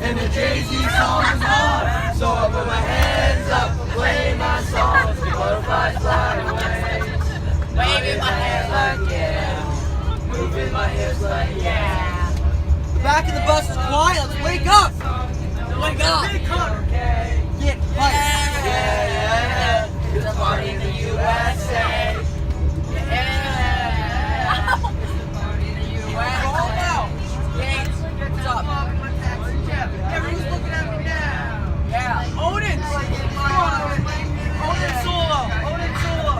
And the Jay-Z song is on. So I put my hands up, play my songs. The butterflies fly away. Waving my hands like yeah. Moving my hips like yeah. The back of the bus is quiet. Let's wake up. Wake up. Get hyped. Yeah. It's a party in the USA. Yeah. Roll out. What's up? Everyone's looking at me now. Yeah. Odin. Odin solo. Odin solo.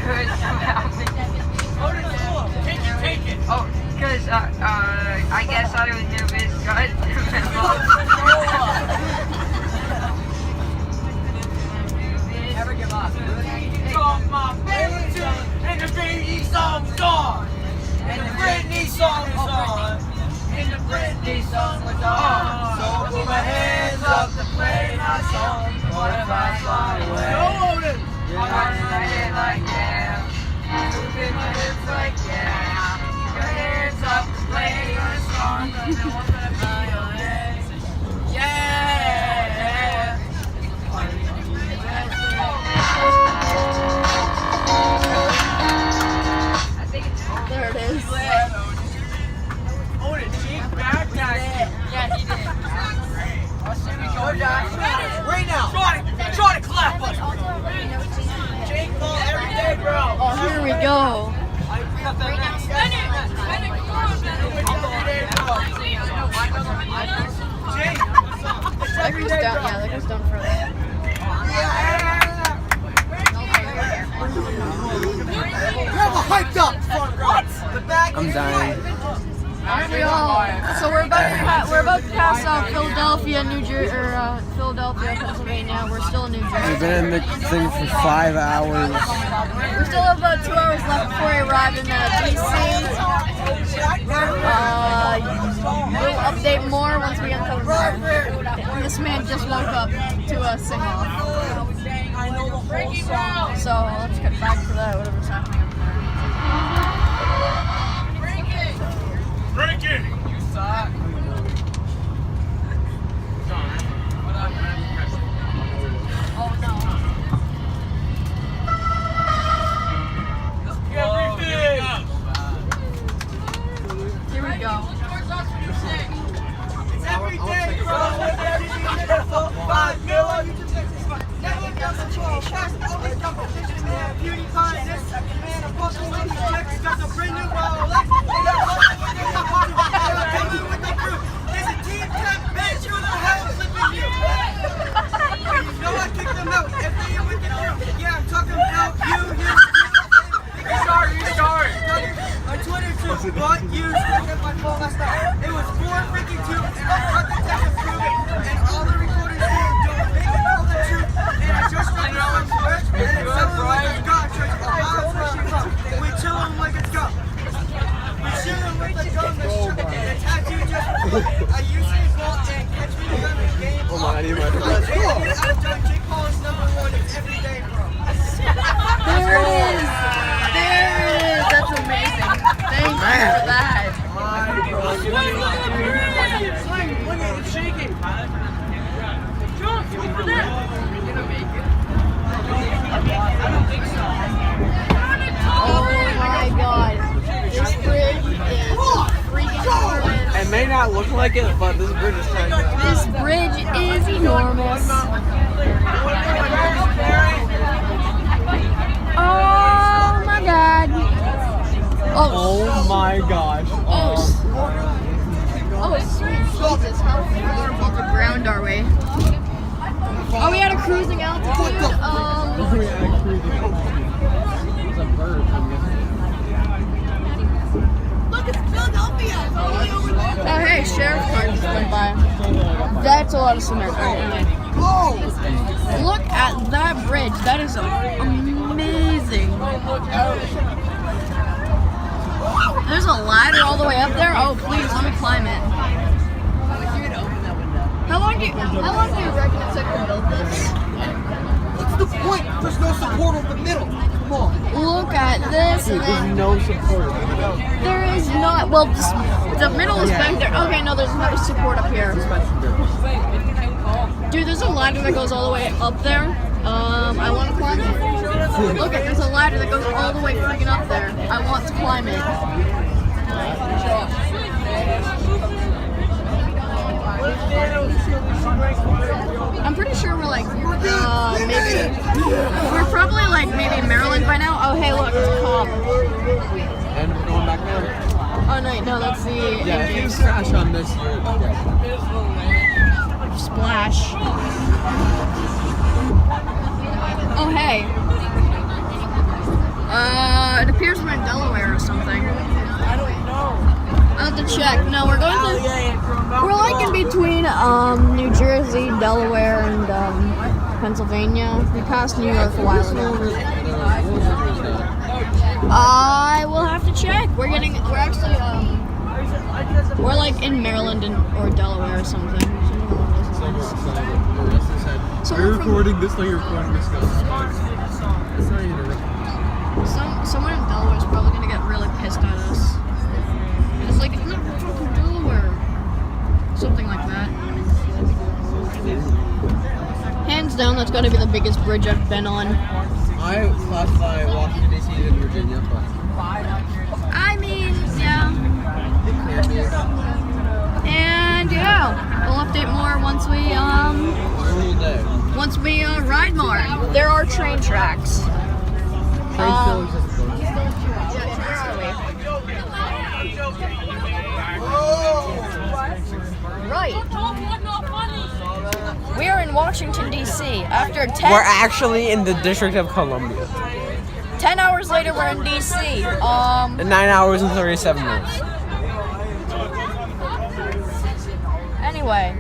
Good somehow. Odin solo. Take it. Oh, because I guess I was nervous. Never give up. Got my favorite tune, and the Britney song's on. And the Britney song is on. And the Britney song was on. So I put my hands up to play my song. What if I fly away? Go Odin. I'm excited like yeah. Moving my hips like yeah. Your hands up to play your song. I know I'm gonna fly away. Yeah. I think it's There it is. Odin, she's back. yeah, he did. Go, Josh. Right now. Try to clap us. Jake Paul every day, bro. Oh, here we go. That goes down. Yeah, that goes down further. Grab a hyped up front row. The back I'm is dying. Aren't we all? So we're about to pass out Philadelphia, New Jersey, or Philadelphia, Pennsylvania. We're still in New We've Jersey. been in the thing for 5 hours. We still have about 2 hours left before we arrive in DC. We'll update more once we get to the road. This man just woke up to a sing-off. I know the whole song. So let's get back to that, whatever's happening up there. You suck. Here we go. It's every day, bro. Everything beautiful. 5 mil on YouTube. Never done control. Past always competition, man. Beauty contest. Man, I'm fucking with these chicks. Got the brand new Rolex. They got fucking with their party. They got coming with the crew. There's a team tap, bitch. Who the hell is flipping you? You know I kicked them out. If they in with the crew. Yeah, I'm talking about you. Restart. On Twitter too, but you at my phone last night. It was 4:52, and I cut the text to prove it, and all the recorders don't make it all the truth. And I just got some merch, and it's selling like it's got church. We chillin' like it's got. We chillin' with the gun, the tattoo just. I use his ball and catch me gun the game. Oh my, I need my I've done Jake Paul is #1. It's every day, bro. There it is. There it is. That's amazing. Thank you for that. Look at it, it's shaking. Oh my god. This bridge is freaking enormous. It may not look like it, but this bridge is tiny. This bridge is enormous. Oh my god. Oh my gosh. Oh, sweet Jesus. How far above the ground are we? Are we at a cruising altitude? Look, it's Philadelphia. It's all the way over there. Oh, hey, sheriff car just went by. That's a lot of cement. Look at that bridge. That is amazing. There's a ladder all the way up there. Oh, please, let me climb it. How long do you reckon it took to build this? What's the point? There's no support over the middle. Look at this. Dude, And there's then no support. there is not. Well, the middle is back there. Okay, no, there's no support up here. Dude, there's a ladder that goes all the way up there. I want to climb it. Look at, there's a ladder that goes all the way freaking up there. I want to climb it. I'm pretty sure we're like, maybe, we're probably like maybe in Maryland by now. Oh, hey, look, it's a cop. And we're going back now. Oh, no, that's the Yeah, if you Indians. crash on this, you're dead. Splash. Oh, hey. It appears we're in Delaware or something. I'll have to check. No, we're going to. We're like in between New Jersey, Delaware, and Pennsylvania. We passed New York a while ago. I will have to check. We're actually we're like in Maryland or Delaware or something. You're recording this like you're recording this guy. It's not even a record. Someone in Delaware is probably gonna get really pissed at us. It's like, it's not fucking Delaware. Something like that. Hands down, that's gotta be the biggest bridge I've been on. I classify Washington D.C. in Virginia, but I mean, yeah. And yeah, we'll update more once we ride more. There are train tracks. Right. We are in Washington, D.C. After 10... we're actually in the District of Columbia. 10 hours later, we're in D.C. 9 hours and 37 minutes. Anyway,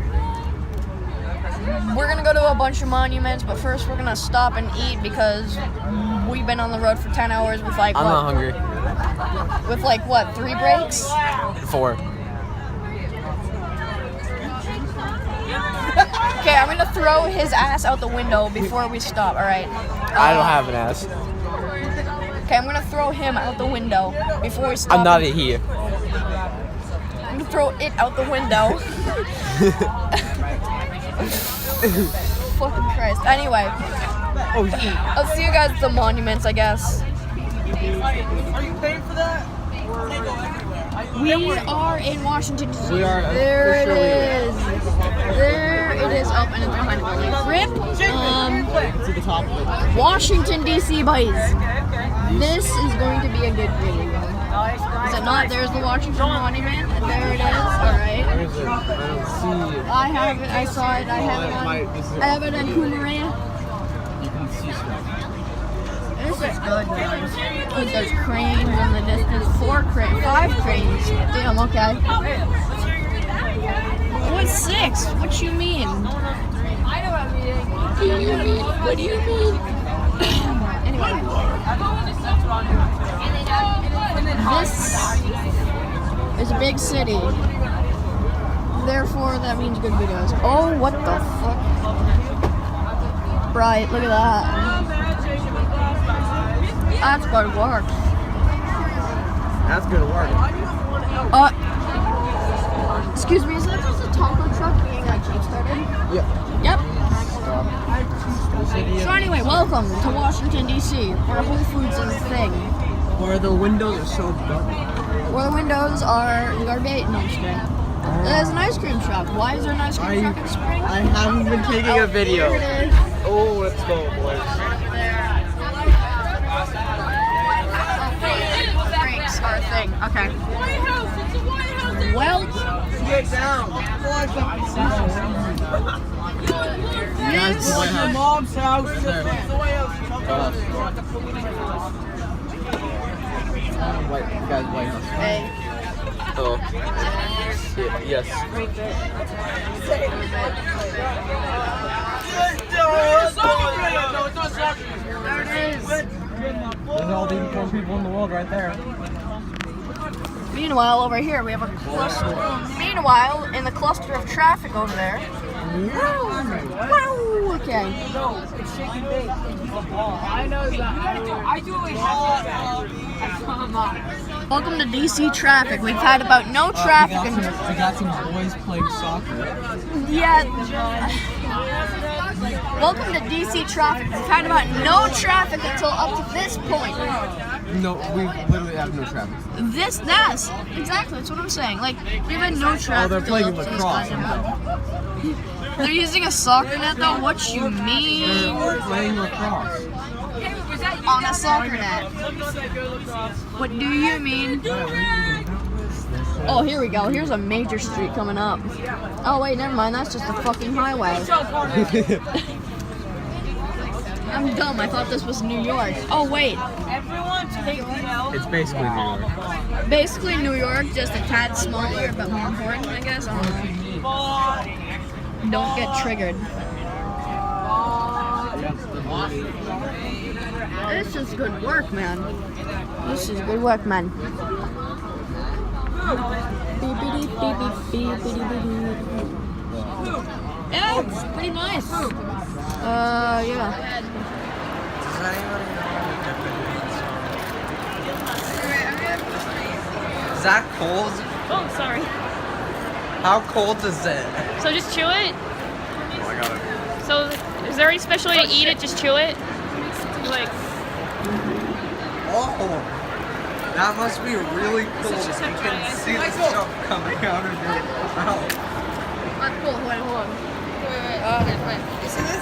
we're gonna go to a bunch of monuments, but first we're gonna stop and eat because we've been on the road for 10 hours with like I'm what? not hungry. With like what? 3 breaks? 4. Okay, I'm gonna throw his ass out the window before we stop. All right. I don't have an ass. Okay, I'm gonna throw him out the window before we stop. I'm not here. I'm gonna throw it out the window. Fucking Christ. Anyway, Oh shit. I'll see you guys at the monuments, I guess. Are you paying for that? We are in Washington, D.C. We are There it officially is. There it is. Up and it's behind the building. Rip. To the top of it. Washington, D.C. boys. This is going to be a good video. Is it not? There's the Washington Monument. And there it is. All right. Where is it? I don't see it. I have it. I saw it. I have it on. I have it on Coomeraya. You can see stuff. This is good, man. Look, there's cranes in the distance. 5 cranes. Damn, okay. What's 6? What you mean? I know what I'm eating. What do you mean? What do you mean? Anyway. This is a big city. Therefore, that means good videos. Oh, what the fuck? Right, look at that. That's good work. That's good work. Excuse me, is that just a taco truck being Jeep started? Yep. Yep. So anyway, welcome to Washington, D.C., where Whole Foods is a thing. Where the windows are so dark. Where the windows are garbage. No, I'm just kidding. There's an ice cream shop. Why is there an ice cream truck in Spring? I haven't been taking a video. There it is. Oh, let's go, boys. Drinks are a thing. Okay. Well, Get down. Guys, the White Your House. mom's house. Right there. The White House. White House. hey. Oh. Yes. There it is. There's all the important people in the world right there. Meanwhile, over here we have a cluster. Meanwhile, in the cluster of traffic over there. Wow! Okay. No, it's shake and bake. It's a ball. I know that. I do always Welcome to DC traffic. We've had about no traffic. We got some boys playing soccer. Yeah. Welcome to DC traffic. We've had about no traffic until up to this point. No, we literally have no traffic. That's exactly. That's what I'm saying. Like we've had no traffic. Oh, they're playing till up to this lacrosse. point. They're using a soccer net though. What you mean? They're playing lacrosse. On a soccer net. What do you mean? Oh, here we go. Here's a major street coming up. Oh wait, never mind. That's just a fucking highway. I'm dumb. I thought this was New York. Oh wait. Everyone take me out. It's basically New York. Basically New York, just a tad smaller, but more important, I guess. I don't know. Don't get triggered. This is good work, man. This is good work, man. Yeah, it's pretty nice. Yeah. Does anybody know any different? Is that cold? Oh, sorry. How cold is it? So just chew it. Oh, I got it. So is there any special way to eat it? Just chew it. Like. Oh, that must be really cool. You can see the stuff coming out of your mouth. Hold on. Wait. You see this?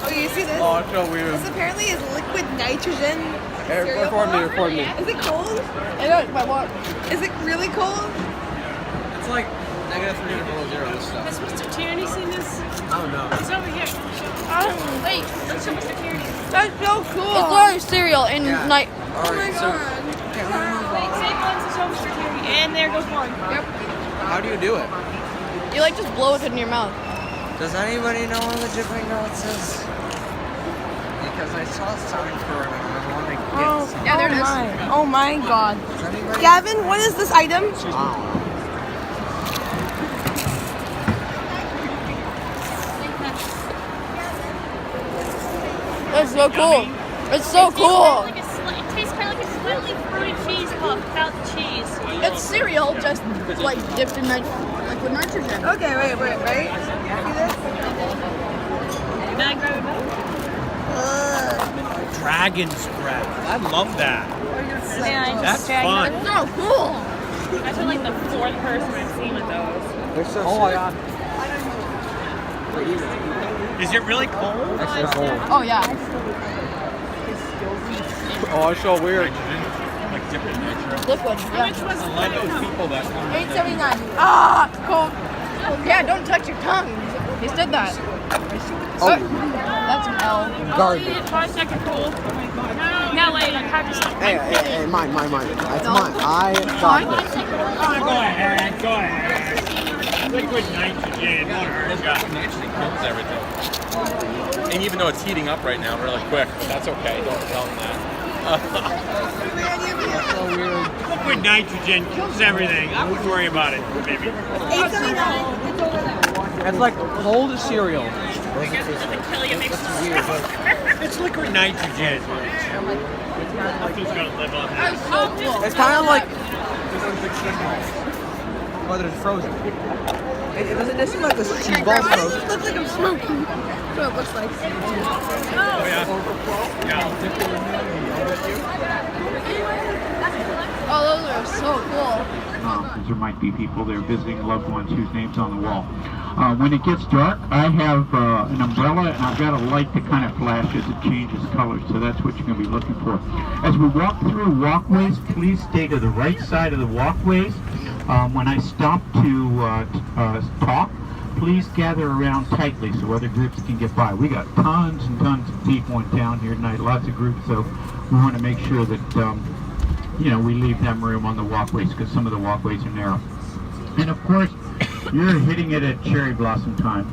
Oh, you see this? Oh, it's so weird. This apparently is liquid nitrogen. cereal Record me, bar. record me. Is it cold? What? Is it really cold? It's like negative 300 below zero, this stuff. Has Mr. Tierney seen this? Oh no. It's over here. Wait. Let's show Mr. Tierney. That's so It's cool. literally cereal in Yeah. night. Oh my Alright, so god. Wait, say once to show Mr. Tierney. And there goes one. Yep. How do you do it? You like just blow it in your mouth. does anybody know what the Dipping Dots is? Because I saw something for it and I want to get some. Yeah, there it is. Oh my god. Does anybody? Gavin, what is this item? It's so cool. It's so cool. It tastes kind of like a slightly fruity cheese puff without the cheese. It's cereal, just like dipped in liquid nitrogen. Okay, wait. See this? Can I grab it back? Dragon's breath. I love that. Yeah, That's fun. It's so cool. I feel like the fourth person I've seen with those. They're so Oh my god. Is it really cold? Actually, it's old. Oh yeah. Oh, it's so weird. Like dipping nature. Liquid. Yeah. Which was I like those people that come. 879. Ah, cool. Yeah, don't touch your tongue. You said that. Oh, That's an L. garbage. 5 second cool. Now wait, I have to stop. Hey, mine. That's mine. I got this. Go ahead. Liquid nitrogen. What hurt ya? Actually kills everything. And even though it's heating up right now really quick, that's okay. Don't tell them that. Liquid nitrogen kills everything. I wouldn't worry about it, baby. 879. It's like cold cereal. It's liquid nitrogen. Nothing's gonna live on that. It's kind of like whether it's frozen. It doesn't seem like this cheese ball's frozen. It looks like I'm smoking. That's what it looks like. Oh yeah. Oh, those are so cool. There might be people there visiting loved ones whose name's on the wall. When it gets dark, I have an umbrella and I've got a light that kind of flashes. It changes colors, so that's what you're going to be looking for. As we walk through walkways, please stay to the right side of the walkways. When I stop to talk, please gather around tightly so other groups can get by. We got tons and tons of people in town here tonight, lots of groups, so we want to make sure that we leave them room on the walkways because some of the walkways are narrow. And of course, you're hitting it at cherry blossom time.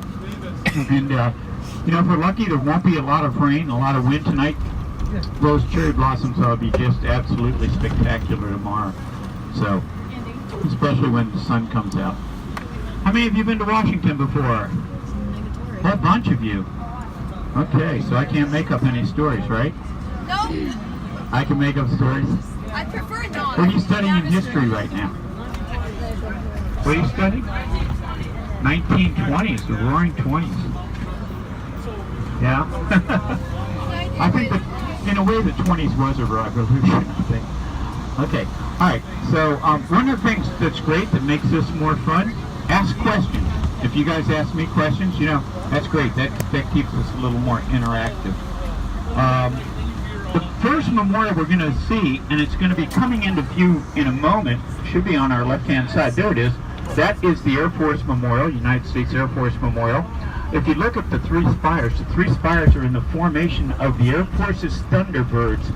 And if we're lucky, there won't be a lot of rain, a lot of wind tonight. Those cherry blossoms will be just absolutely spectacular tomorrow. So, especially when the sun comes out. How many of you have been to Washington before? A bunch of you. Okay, so I can't make up any stories, right? No, I can make up stories. I prefer not. What are you studying in history right now? What are you studying? 1920s, the Roaring 20s. Yeah. I think that in a way the 20s was a revolution, I think. Okay, all right. So one of the things that's great that makes this more fun, ask questions. If you guys ask me questions, you know, that's great. That keeps us a little more interactive. The first memorial we're going to see, and it's going to be coming into view in a moment, should be on our left-hand side. There it is. That is the Air Force Memorial, United States Air Force Memorial. If you look at the three spires are in the formation of the Air Force's Thunderbirds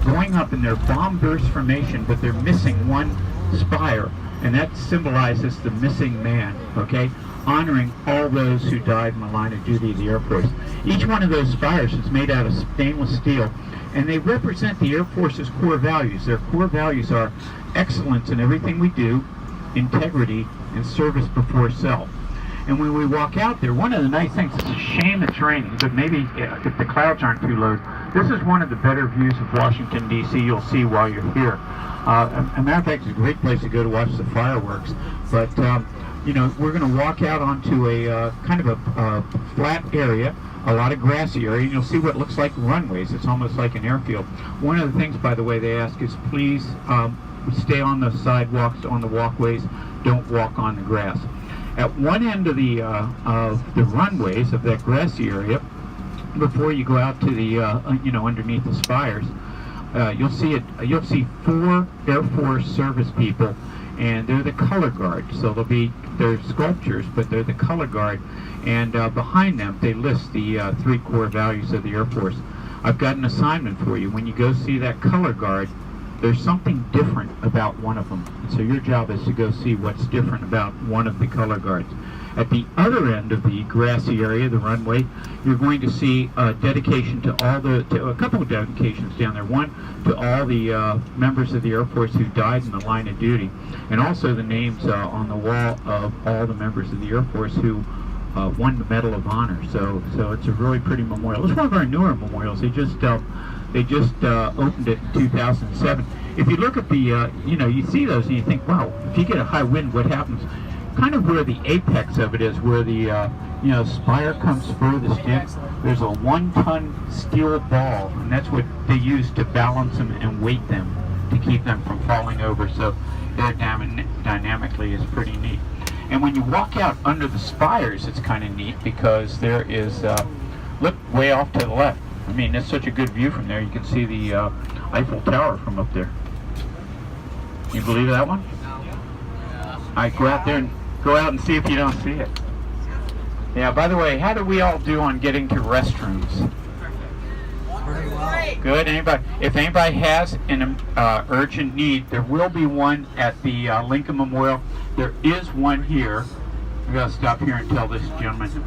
going up in their bomb burst formation, but they're missing one spire, and that symbolizes the missing man, okay? Honoring all those who died in the line of duty of the Air Force. Each one of those spires is made out of stainless steel, and they represent the Air Force's core values. Their core values are excellence in everything we do, integrity, and service before self. And when we walk out there, one of the nice things, it's a shame it's raining, but maybe if the clouds aren't too low, this is one of the better views of Washington, D.C. you'll see while you're here. A matter of fact, it's a great place to go to watch the fireworks. But, you know, we're going to walk out onto a kind of a flat area, a lot of grassy area, and you'll see what looks like runways. It's almost like an airfield. One of the things, by the way, they ask is please stay on the sidewalks, on the walkways, don't walk on the grass. At one end of the runways of that grassy area, before you go out to the you know, underneath the spires, you'll see 4 Air Force service people, and they're the color guard. So they're sculptures, but they're the color guard, and behind them they list the 3 core values of the Air Force. I've got an assignment for you. When you go see that color guard, there's something different about one of them. So your job is to go see what's different about one of the color guards. At the other end of the grassy area, the runway, you're going to see a dedication to a couple of dedications down there. One to all the members of the Air Force who died in the line of duty, and also the names on the wall of all the members of the Air Force who won the Medal of Honor. So it's a really pretty memorial. It's one of our newer memorials. They just opened it in 2007. If you look at the, you know, you see those and you think, wow, if you get a high wind, what happens? Kind of where the apex of it is, where the, you know, spire comes furthest in, there's a 1-ton steel ball, and that's what they use to balance them and weight them to keep them from falling over. So aerodynamically is pretty neat. And when you walk out under the spires, it's kind of neat because there is, look way off to the left. I mean, it's such a good view from there. You can see the Eiffel Tower from up there. You believe that one? All right, go out and see if you don't see it. Yeah, by the way, how do we all do on getting to restrooms? Good. Anybody? If anybody has an urgent need, there will be one at the Lincoln Memorial. There is one here. We've got to stop here and tell this gentleman.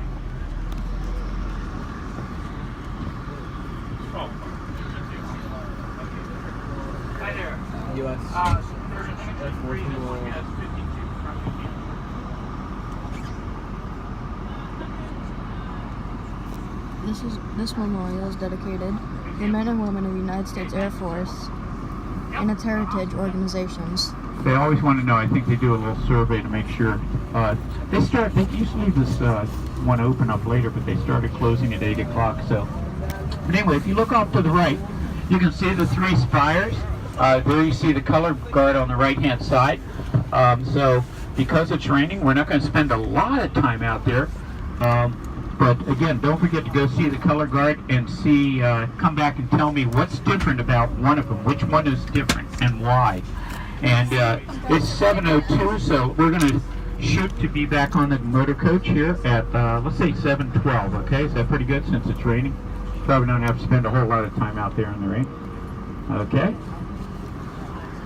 This memorial is dedicated to the men and women of the United States Air Force and its heritage organizations. They always want to know. I think they do a little survey to make sure. They used to leave this one open up later, but they started closing at 8 o'clock. So, but anyway, if you look off to the right, you can see the 3 spires. There you see the color guard on the right-hand side. So because it's raining, we're not going to spend a lot of time out there. But again, don't forget to go see the color guard and see, come back and tell me what's different about one of them, which one is different and why. And it's 7:02, so we're going to shoot to be back on the motor coach here at, let's say 7:12, okay? Is that pretty good since it's raining? Probably don't have to spend a whole lot of time out there in the rain. Okay?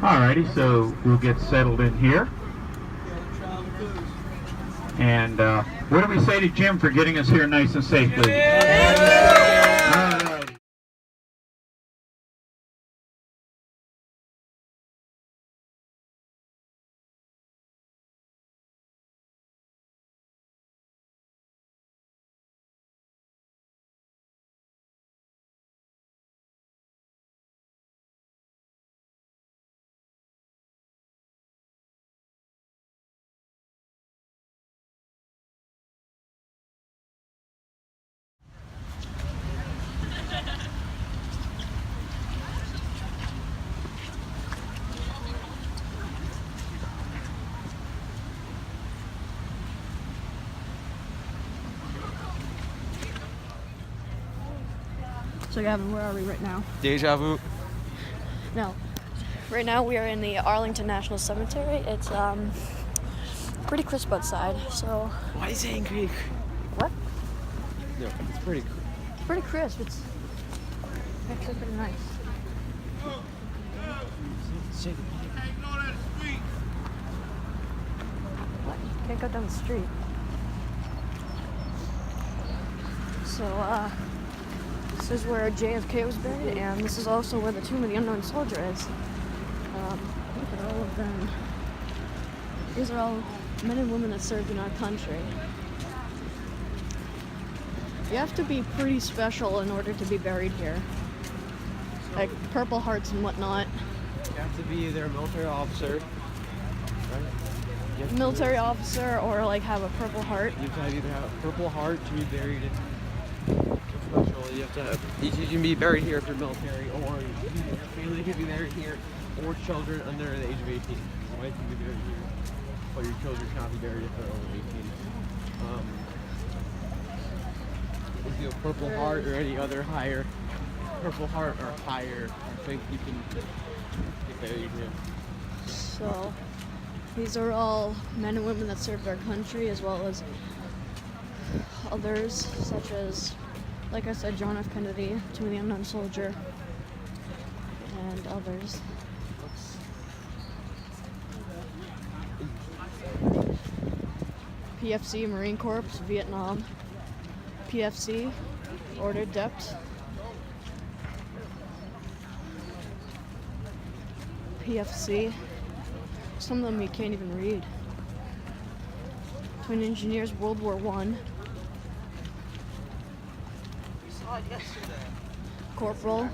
Alrighty, so we'll get settled in here. And what do we say to Jim for getting us here nice and safely? So Gavin, where are we right now? Deja vu. No. Right now we are in the Arlington National Cemetery. It's pretty crisp outside, so... Why is it in Greek? What? No, it's pretty cool. It's pretty crisp. It's actually pretty nice. What? You can't go down the street. So, this is where JFK was buried, and this is also where the Tomb of the Unknown Soldier is. Look at all of them. These are all men and women that served in our country. You have to be pretty special in order to be buried here. Like Purple Hearts and whatnot. You have to be either a military officer, right? Military officer or like have a Purple Heart. You have to either have a Purple Heart to be buried in. Special. You have to have. You can be buried here if you're military, or your family can be buried here, or children under the age of 18. Your wife can be buried here, but your children cannot be buried if they're over 18. If you have Purple Heart or any other higher Purple Heart or higher, I think you can get buried here. So these are all men and women that served our country, as well as others such as, like I said, John F. Kennedy, Tomb of the Unknown Soldier, and others. PFC, Marine Corps, Vietnam. PFC, Order Depth. PFC. Some of them you can't even read. Twin Engineers, World War I. Corporal,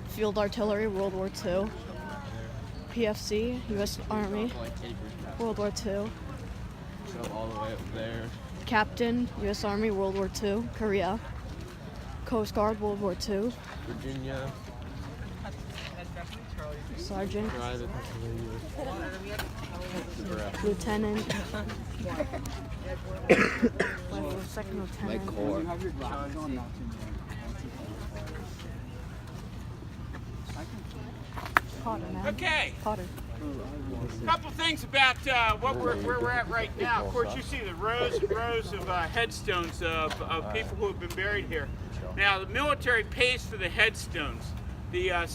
Field Artillery, World War II. PFC, U.S. Army, World War II. So all the way up there. Captain, U.S. Army, World War II, Korea. Coast Guard, World War II. Virginia. Sergeant. Private. Lieutenant. Second lieutenant. Corps. Potter, man. Okay. Potter. Couple things about where we're at right now. Of course, you see the rows and rows of headstones of people who have been buried here. Now, the military pays for the headstones. The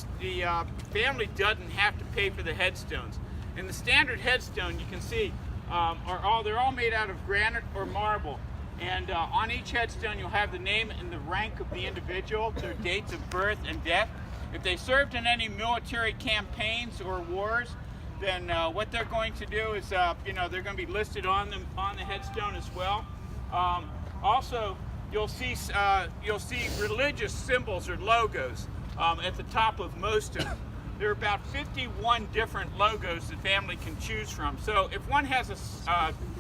family doesn't have to pay for the headstones. And the standard headstone, you can see, they're all made out of granite or marble. And on each headstone, you'll have the name and the rank of the individual, their dates of birth and death. If they served in any military campaigns or wars, then what they're going to do is, they're going to be listed on the headstone as well. Also, you'll see religious symbols or logos at the top of most of them. There are about 51 different logos the family can choose from. So if one has a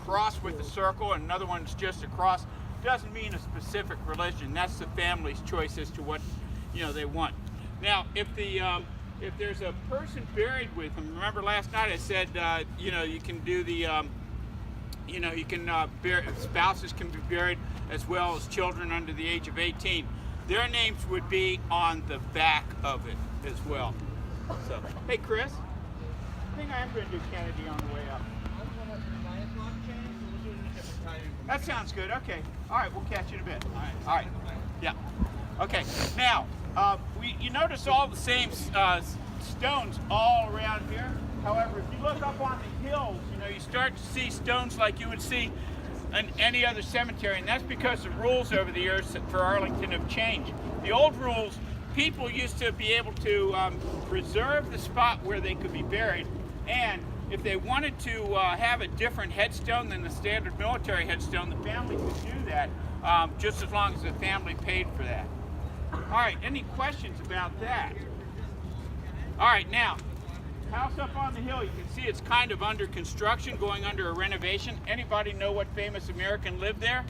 cross with a circle and another one's just a cross, doesn't mean a specific religion. That's the family's choice as to what they want. Now, if there's a person buried with them, remember last night I said you can do the spouses can be buried as well as children under the age of 18. Their names would be on the back of it as well. So, hey Chris, I think I am going to do Kennedy on the way up. That sounds good. Okay. All right, we'll catch you in a bit. All right. Yeah. Okay. Now, you notice all the same stones all around here. However, if you look up on the hills, you start to see stones like you would see in any other cemetery, and that's because the rules over the years for Arlington have changed. The old rules, people used to be able to reserve the spot where they could be buried, and if they wanted to have a different headstone than the standard military headstone, the family could do that, just as long as the family paid for that. All right, any questions about that? All right, now, house up on the hill, you can see it's kind of under construction, going under a renovation. Anybody know what famous American lived there?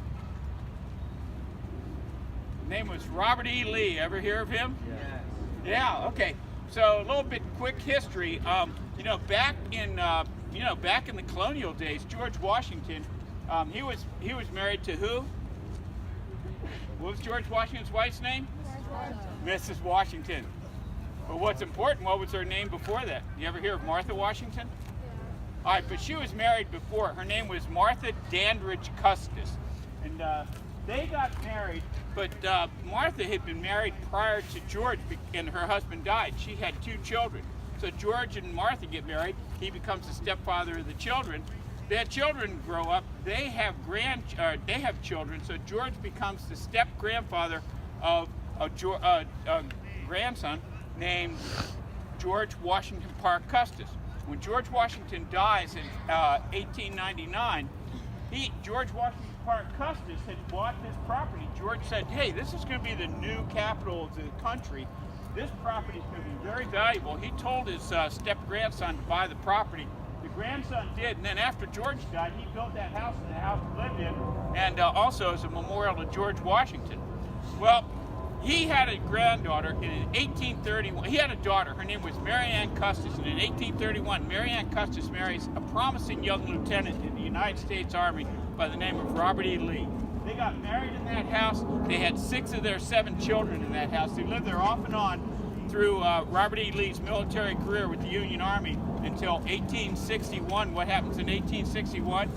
His name was Robert E. Lee. Ever hear of him? Yes. Yeah, okay. So a little bit quick history. Back in the colonial days, George Washington, he was married to who? What was George Washington's wife's name? Mrs. Washington. But what's important, what was her name before that? You ever hear of Martha Washington? All right, but she was married before. Her name was Martha Dandridge Custis. And they got married, but Martha had been married prior to George, and her husband died. She had 2 children. So George and Martha get married. He becomes the stepfather of the children. Their children grow up. They have children. So George becomes the step-grandfather of a grandson named George Washington Parke Custis. When George Washington dies in 1899, George Washington Parke Custis had bought this property. George said, hey, this is going to be the new capital of the country. This property is going to be very valuable. He told his step-grandson to buy the property. The grandson did, and then after George died, he built that house, and the house he lived in, and also as a memorial to George Washington. Well, he had a granddaughter in 1831. He had a daughter. Her name was Mary Ann Custis. And in 1831, Mary Ann Custis marries a promising young lieutenant in the United States Army by the name of Robert E. Lee. They got married in that house. They had 6 of their 7 children in that house. They lived there off and on through Robert E. Lee's military career with the Union Army until 1861. What happens in 1861?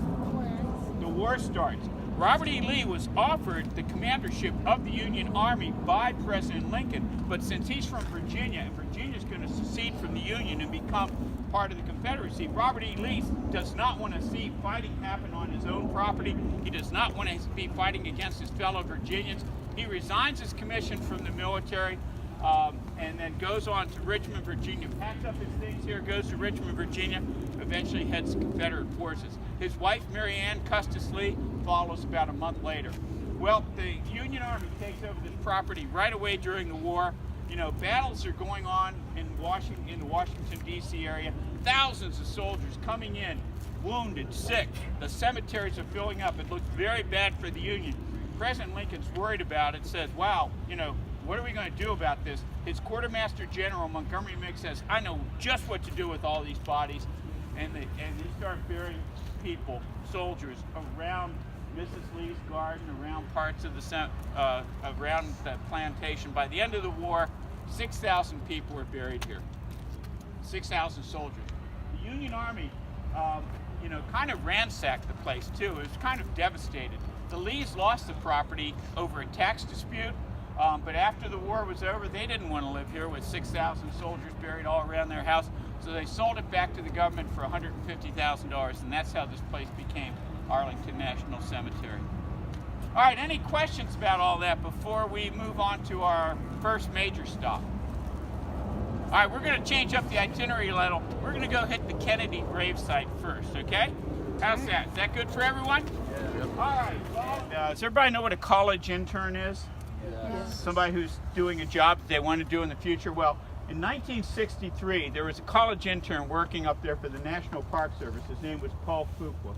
The war starts. Robert E. Lee was offered the commandership of the Union Army by President Lincoln, but since he's from Virginia, and Virginia's going to secede from the Union and become part of the Confederacy, Robert E. Lee does not want to see fighting happen on his own property. He does not want to be fighting against his fellow Virginians. He resigns his commission from the military and then goes on to Richmond, Virginia, packs up his things here, goes to Richmond, Virginia, eventually heads to Confederate forces. His wife, Mary Ann Custis Lee, follows about a month later. Well, the Union Army takes over this property right away during the war. You know, battles are going on in the Washington, D.C. area. Thousands of soldiers coming in, wounded, sick. The cemeteries are filling up. It looks very bad for the Union. President Lincoln's worried about it, says, wow, you know, what are we going to do about this? His Quartermaster General, Montgomery Meigs, says, I know just what to do with all these bodies. And they start burying people, soldiers, around Mrs. Lee's garden, around parts of around the plantation. By the end of the war, 6,000 people were buried here. 6,000 soldiers. The Union Army, you know, kind of ransacked the place too. It was kind of devastated. The Lees lost the property over a tax dispute, but after the war was over, they didn't want to live here with 6,000 soldiers buried all around their house. So they sold it back to the government for $150,000, and that's how this place became Arlington National Cemetery. All right, any questions about all that before we move on to our first major stop? All right, we're going to change up the itinerary a little. We're going to go hit the Kennedy gravesite first, okay? How's that? Is that good for everyone? Yeah. All right. Well, does everybody know what a college intern is? Yes. Somebody who's doing a job that they want to do in the future? Well, in 1963, there was a college intern working up there for the National Park Service. His name was Paul Fuqua.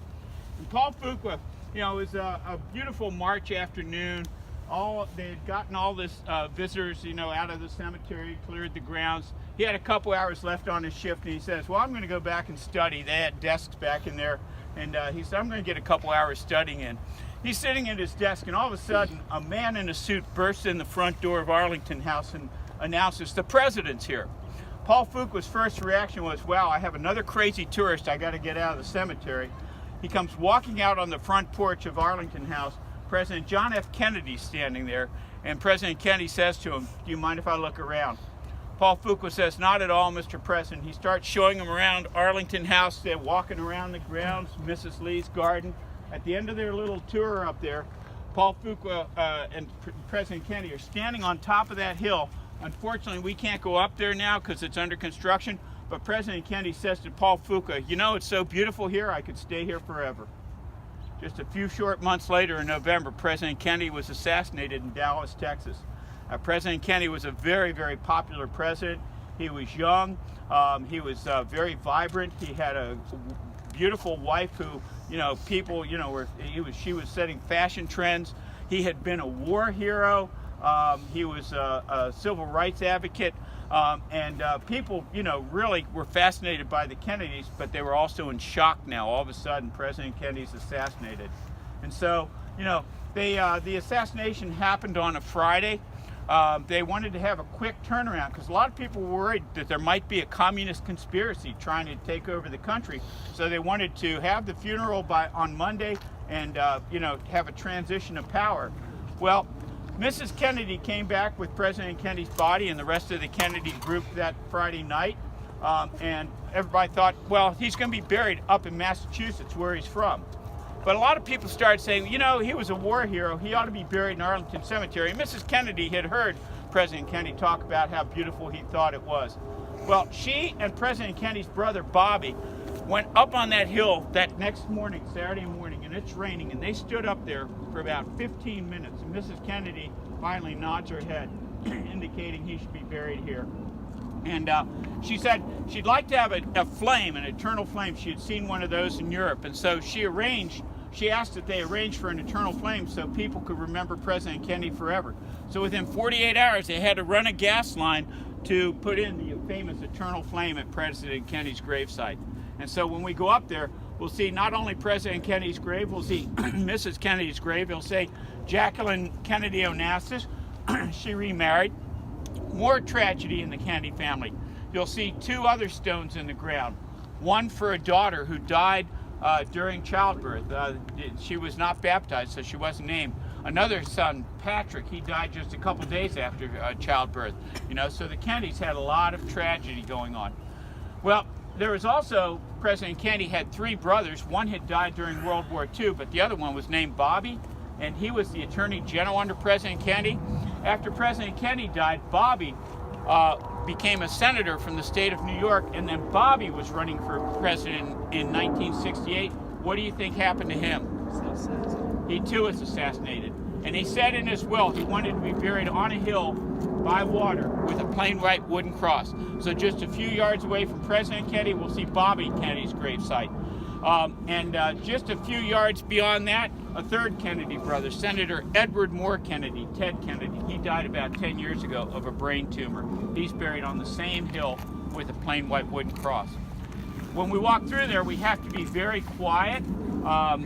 And Paul Fuqua, you know, it was a beautiful March afternoon. They had gotten all this visitors, you know, out of the cemetery, cleared the grounds. He had a couple hours left on his shift, and he says, well, I'm going to go back and study. They had desks back in there, and he said, I'm going to get a couple hours studying in. He's sitting at his desk, and all of a sudden, a man in a suit bursts in the front door of Arlington House and announces, the president's here. Paul Fuqua's first reaction was, wow, I have another crazy tourist. I got to get out of the cemetery. He comes walking out on the front porch of Arlington House. President John F. Kennedy's standing there, and President Kennedy says to him, do you mind if I look around? Paul Fuqua says, not at all, Mr. President. He starts showing him around Arlington House. They're walking around the grounds, Mrs. Lee's garden. At the end of their little tour up there, Paul Fuqua and President Kennedy are standing on top of that hill. Unfortunately, we can't go up there now because it's under construction, but President Kennedy says to Paul Fuqua, you know, it's so beautiful here, I could stay here forever. Just a few short months later in November, President Kennedy was assassinated in Dallas, Texas. President Kennedy was a very, very popular president. He was young, he was very vibrant, he had a beautiful wife who, you know, people, you know, she was setting fashion trends. He had been a war hero. He was a civil rights advocate, and people, you know, really were fascinated by the Kennedys, but they were also in shock now. All of a sudden, President Kennedy's assassinated. And so, you know, the assassination happened on a Friday. They wanted to have a quick turnaround because a lot of people were worried that there might be a communist conspiracy trying to take over the country. So they wanted to have the funeral on Monday and, you know, have a transition of power. Well, Mrs. Kennedy came back with President Kennedy's body and the rest of the Kennedy group that Friday night. And everybody thought, well, he's going to be buried up in Massachusetts where he's from. But a lot of people started saying, you know, he was a war hero. He ought to be buried in Arlington Cemetery. And Mrs. Kennedy had heard President Kennedy talk about how beautiful he thought it was. Well, she and President Kennedy's brother, Bobby, went up on that hill that next morning, Saturday morning, and it's raining. And they stood up there for about 15 minutes. And Mrs. Kennedy finally nods her head, indicating he should be buried here. And she said she'd like to have a flame, an eternal flame. She had seen one of those in Europe. And so she asked that they arrange for an eternal flame so people could remember President Kennedy forever. So within 48 hours, they had to run a gas line to put in the famous eternal flame at President Kennedy's gravesite. And so when we go up there, we'll see not only President Kennedy's grave, we'll see Mrs. Kennedy's grave. It'll say Jacqueline Kennedy Onassis. She remarried. More tragedy in the Kennedy family. You'll see two other stones in the ground. One for a daughter who died during childbirth. She was not baptized, so she wasn't named. Another son, Patrick, he died just a couple days after childbirth. You know, so the Kennedys had a lot of tragedy going on. Well, there was also, President Kennedy had three brothers. One had died during World War II, but the other one was named Bobby, and he was the Attorney General under President Kennedy. After President Kennedy died, Bobby became a senator from the state of New York, and then Bobby was running for president in 1968. What do you think happened to him? He too was assassinated. And he said in his will he wanted to be buried on a hill by water with a plain white wooden cross. So just a few yards away from President Kennedy, we'll see Bobby Kennedy's gravesite. Just a few yards beyond that, a third Kennedy brother, Senator Edward Moore Kennedy, Ted Kennedy. He died about 10 years ago of a brain tumor. He's buried on the same hill with a plain white wooden cross. When we walk through there, we have to be very quiet,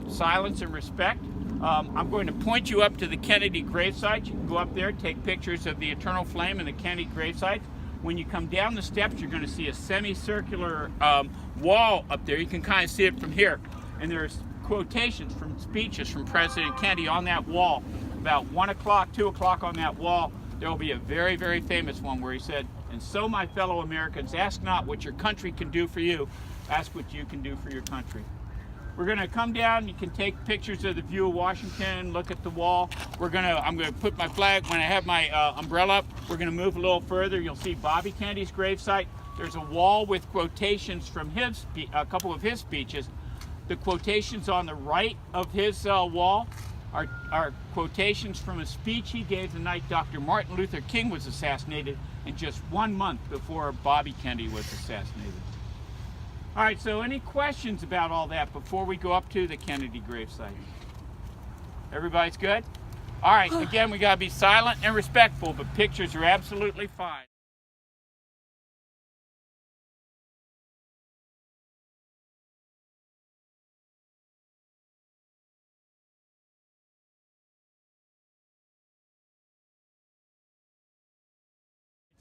silence and respect. I'm going to point you up to the Kennedy gravesite. You can go up there, take pictures of the eternal flame and the Kennedy gravesite. When you come down the steps, you're going to see a semicircular wall up there. You can kind of see it from here. And there's quotations from speeches from President Kennedy on that wall. About 1 o'clock, 2 o'clock on that wall, there will be a very, very famous one where he said, "And so, my fellow Americans, ask not what your country can do for you, ask what you can do for your country." We're going to come down. You can take pictures of the view of Washington, look at the wall. I'm going to put my flag, when I have my umbrella up, we're going to move a little further. You'll see Bobby Kennedy's gravesite. There's a wall with quotations from a couple of his speeches. The quotations on the right of his wall are quotations from a speech he gave the night Dr. Martin Luther King was assassinated, and just 1 month before Bobby Kennedy was assassinated. All right, so any questions about all that before we go up to the Kennedy gravesite? Everybody's good? All right, again, we gotta be silent and respectful, but pictures are absolutely fine.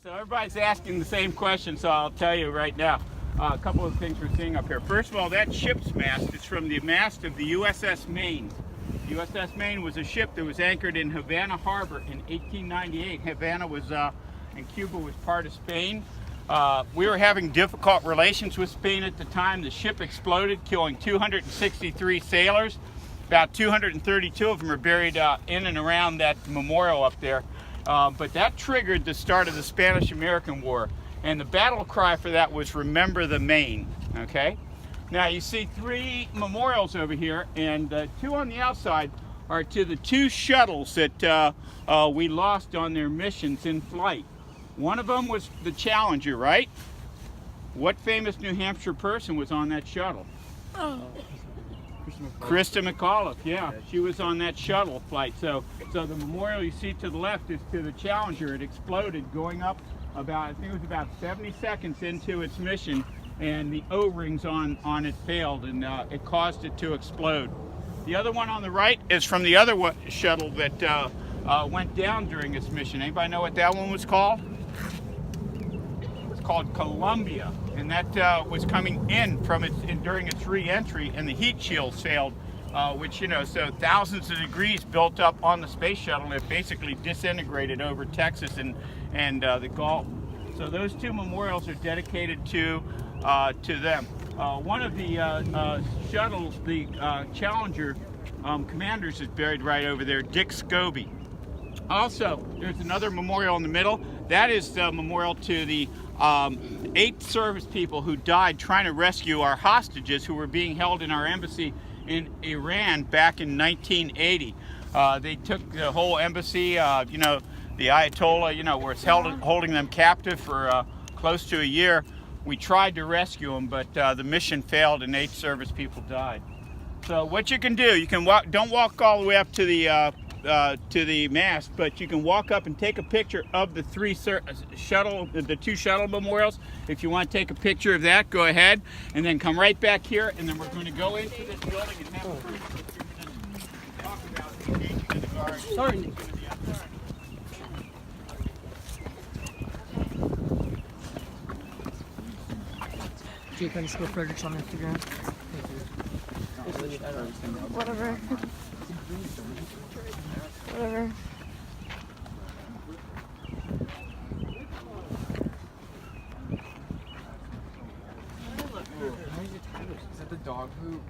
So everybody's asking the same question, so I'll tell you right now. A couple of things we're seeing up here. First of all, that ship's mast is from the mast of the USS Maine. The USS Maine was a ship that was anchored in Havana Harbor in 1898. Havana was, and Cuba was part of Spain. We were having difficult relations with Spain at the time. The ship exploded, killing 263 sailors. About 232 of them are buried in and around that memorial up there. But that triggered the start of the Spanish-American War. And the battle cry for that was "Remember the Maine," okay? Now you see three memorials over here, and two on the outside are to the two shuttles that we lost on their missions in flight. One of them was the Challenger, right? What famous New Hampshire person was on that shuttle? Oh. Krista McAuliffe, yeah, she was on that shuttle flight. So the memorial you see to the left is to the Challenger. It exploded going up about, I think it was about 70 seconds into its mission, and the O-rings on it failed, and it caused it to explode. The other one on the right is from the other shuttle that went down during its mission. Anybody know what that one was called? It's called Columbia, and that was coming in from during its re-entry, and the heat shields failed, which, you know, so thousands of degrees built up on the space shuttle. It basically disintegrated over Texas and the Gulf. So those two memorials are dedicated to them. One of the shuttles, the Challenger commanders, is buried right over there, Dick Scobie. Also, there's another memorial in the middle. That is the memorial to the 8 service people who died trying to rescue our hostages who were being held in our embassy in Iran back in 1980. They took the whole embassy, you know, the Ayatollah, you know, where it's holding them captive for close to a year. We tried to rescue them, but the mission failed and 8 service people died. So what you can do, you can don't walk all the way up to the mast, but you can walk up and take a picture of the 2 shuttle memorials. If you want to take a picture of that, go ahead, and then come right back here, and then we're going to go into this building and have a talk about the engaging of the guards. Sorry. Jake underscore Fredericks on Instagram. Whatever. Whatever. Is that the dog poop?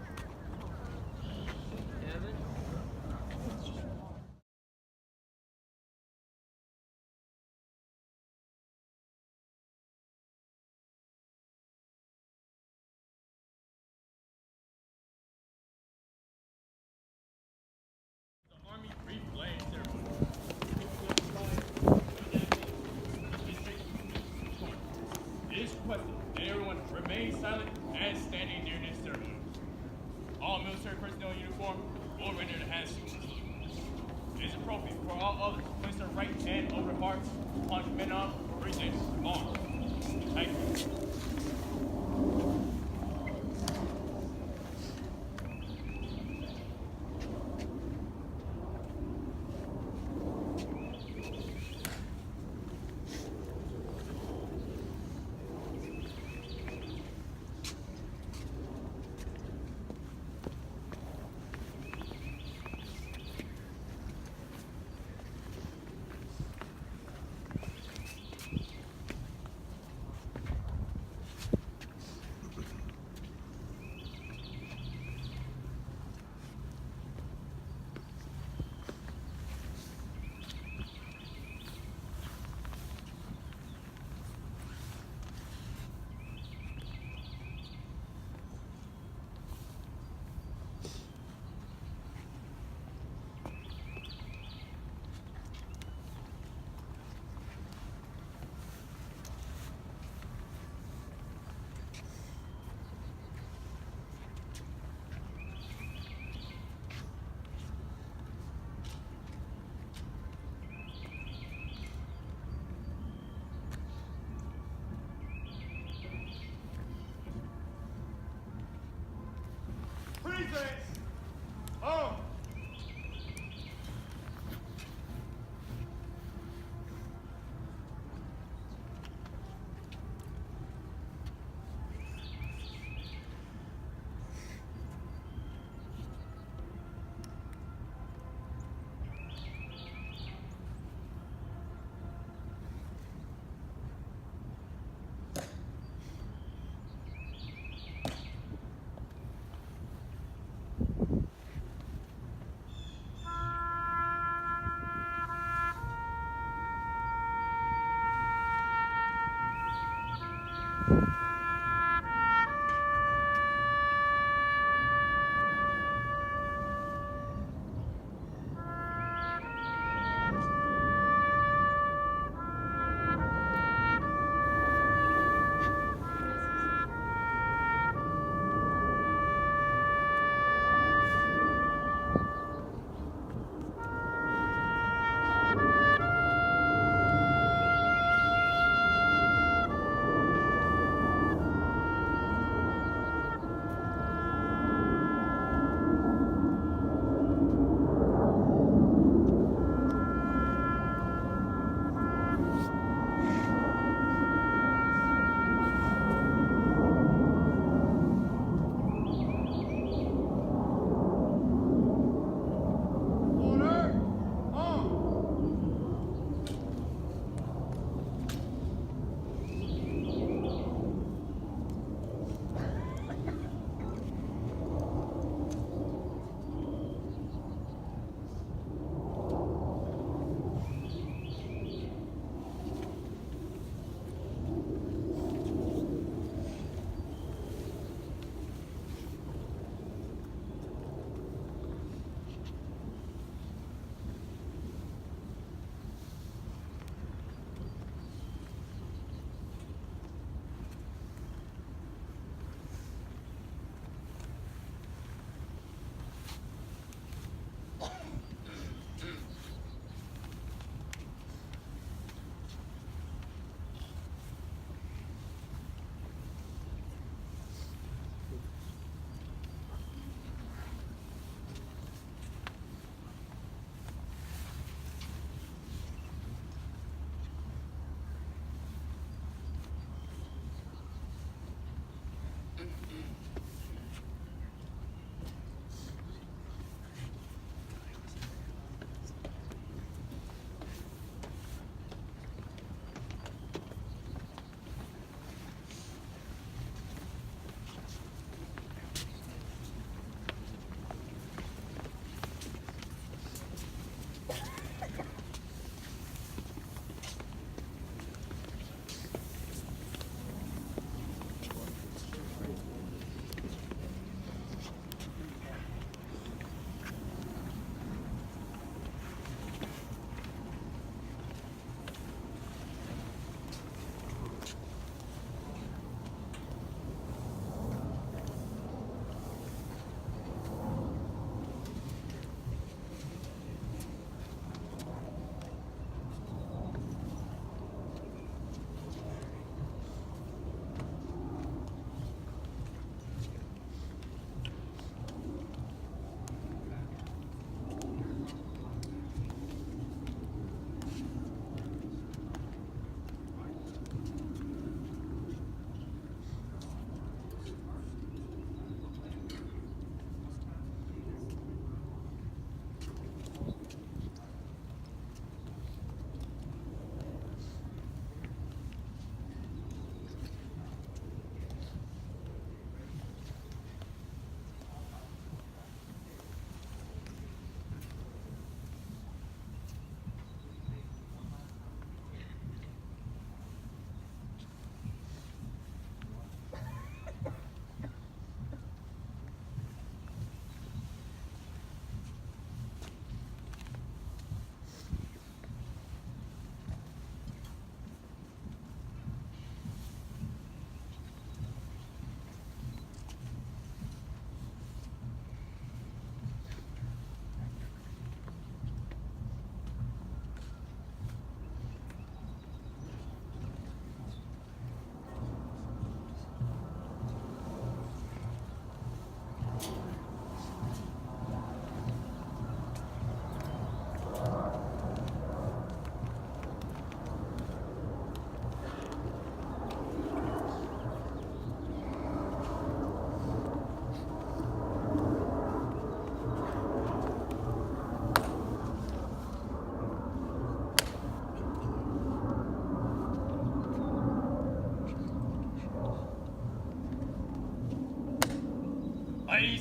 It is requested that everyone remain silent and standing during this ceremony. All military personnel in uniform will render the hand salute. It is appropriate for all others to place their right hand over hearts upon command of present arms. Thank you. Oh!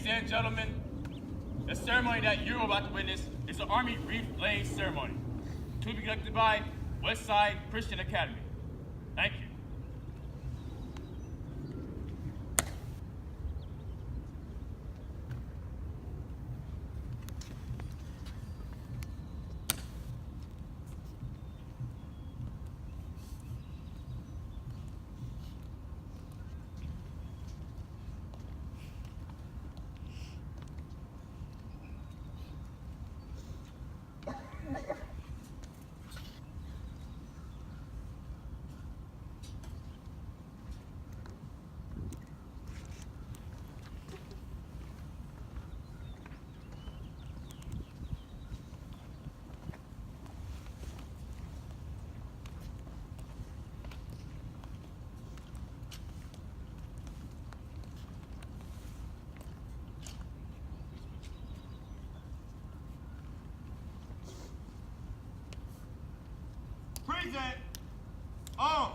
Ladies and gentlemen, the ceremony that you're about to witness is the Army Wreath Laying Ceremony, to be conducted by Westside Christian Academy. Thank you. Present. On.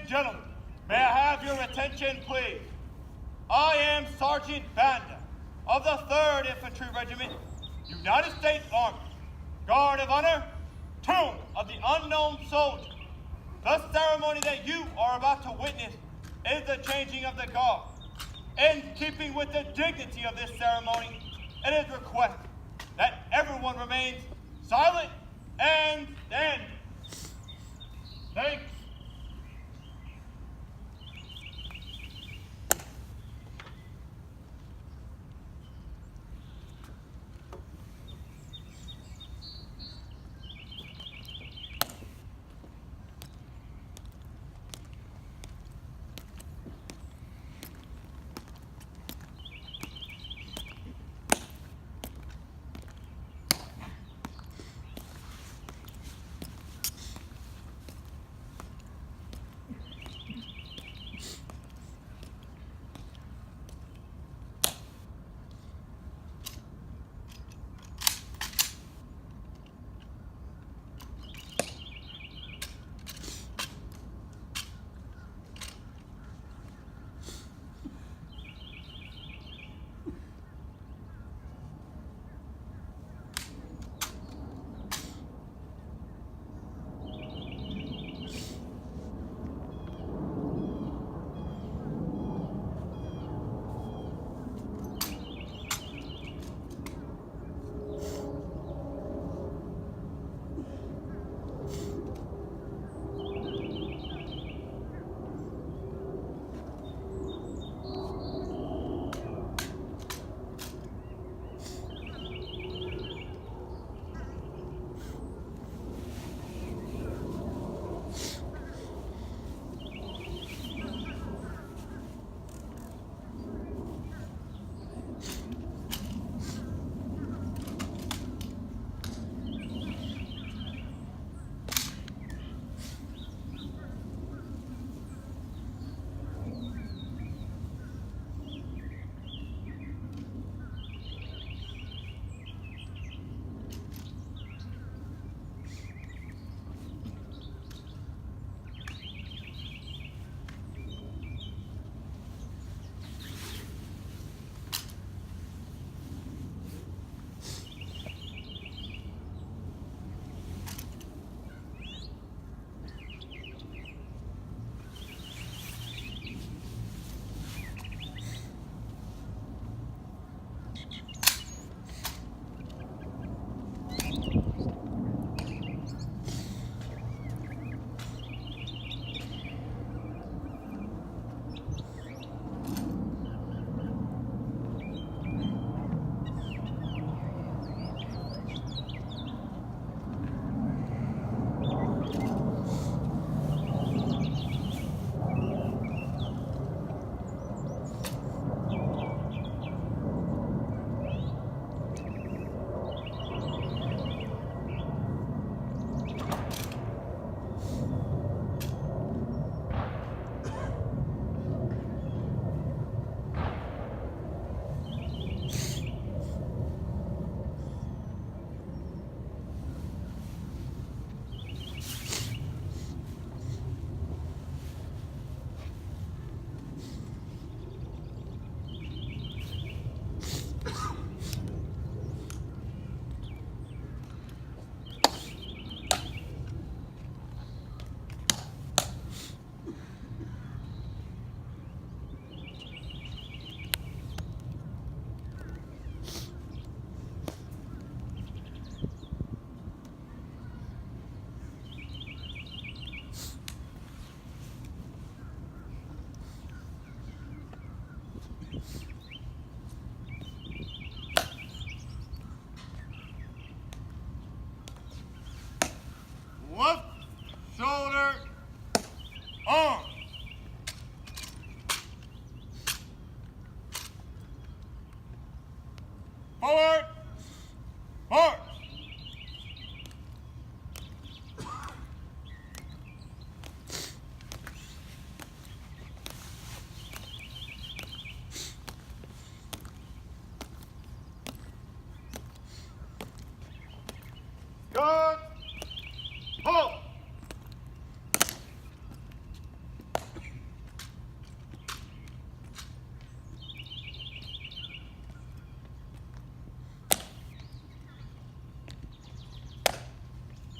and gentlemen, may I have your attention, please? I am Sergeant Banda of the 3rd Infantry Regiment, United States Army, Guard of Honor, Tomb of the Unknown Soldier. The ceremony that you are about to witness is the changing of the guard. In keeping with the dignity of this ceremony, it is requested that everyone remains silent and standing. Thank you.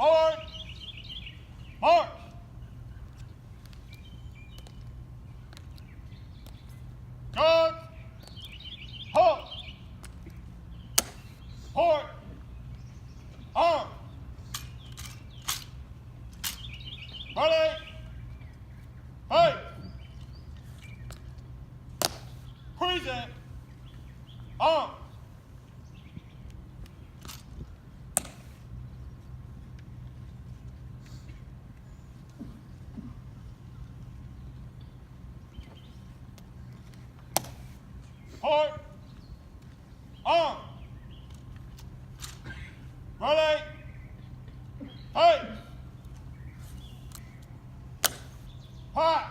Forward. March. Guard. Halt. Port. Arm. Ready. Fight. Present. Arm. Report. Arm. Ready. Hey. Pass.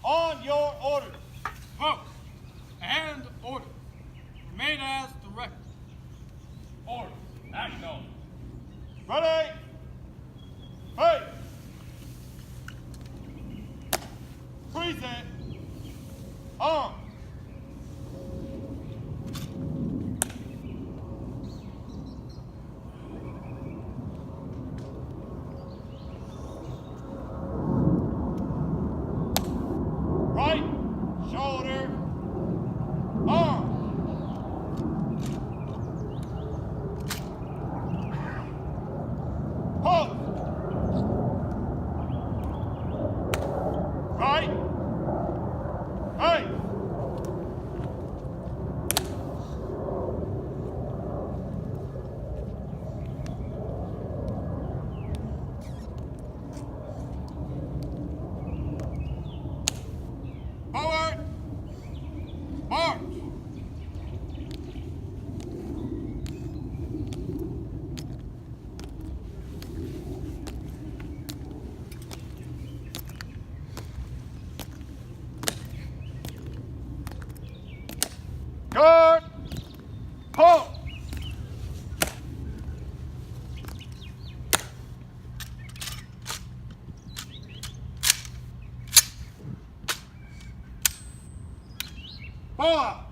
On your orders. Vote. And order. Remain as directed. Order. Action on. Ready. Hey. Present. Arm. Right shoulder, arm. Pulse. Right. Hey. Forward. March. Guard. Halt. Forward.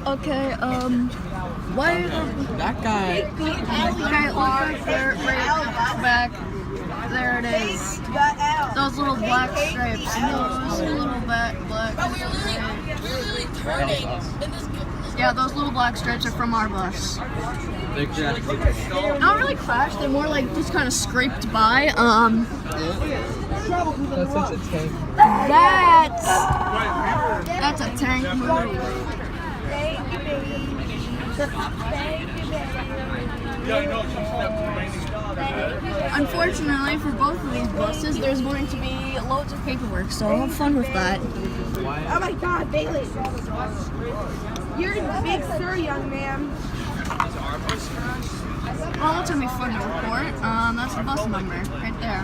Okay, why That guy. okay, look right there, right back. There it is. Those little black stripes. Those little black stripes. Yeah, those little black stripes are from our bus. They crashed. Not really crashed. They're more like just kind of scraped by. That's such a tank. That's a tank move. Unfortunately for both of these buses, there's going to be loads of paperwork, so have fun with that. Oh my God, Bailey. You're a big sir, young man. Well, it's going to be fun to report. That's the bus number right there.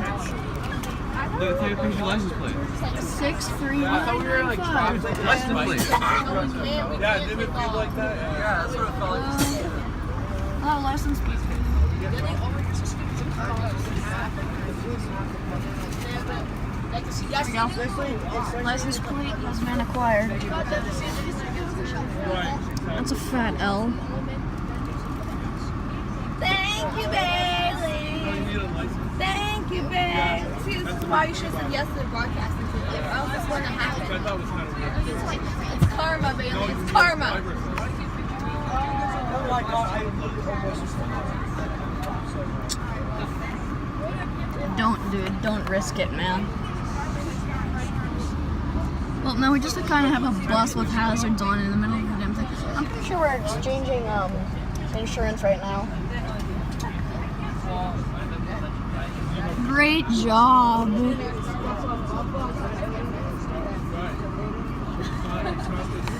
Look, take a picture of your license plate. 63195. License plate. Yeah, didn't it feel like that? Yeah, that's what it felt like. Oh, license plate. There we go. License plate has been acquired. That's a fat L. Thank you, Bailey. Thank you, Bailey. See, this is why you should have said yes to the broadcasting today. Or else it's going to happen. It's karma, Bailey. It's karma. Don't, dude. Don't risk it, man. Well, no, we just kind of have a bus with hazards on in the middle of the damn thing. I'm pretty sure we're exchanging insurance right now. Great job.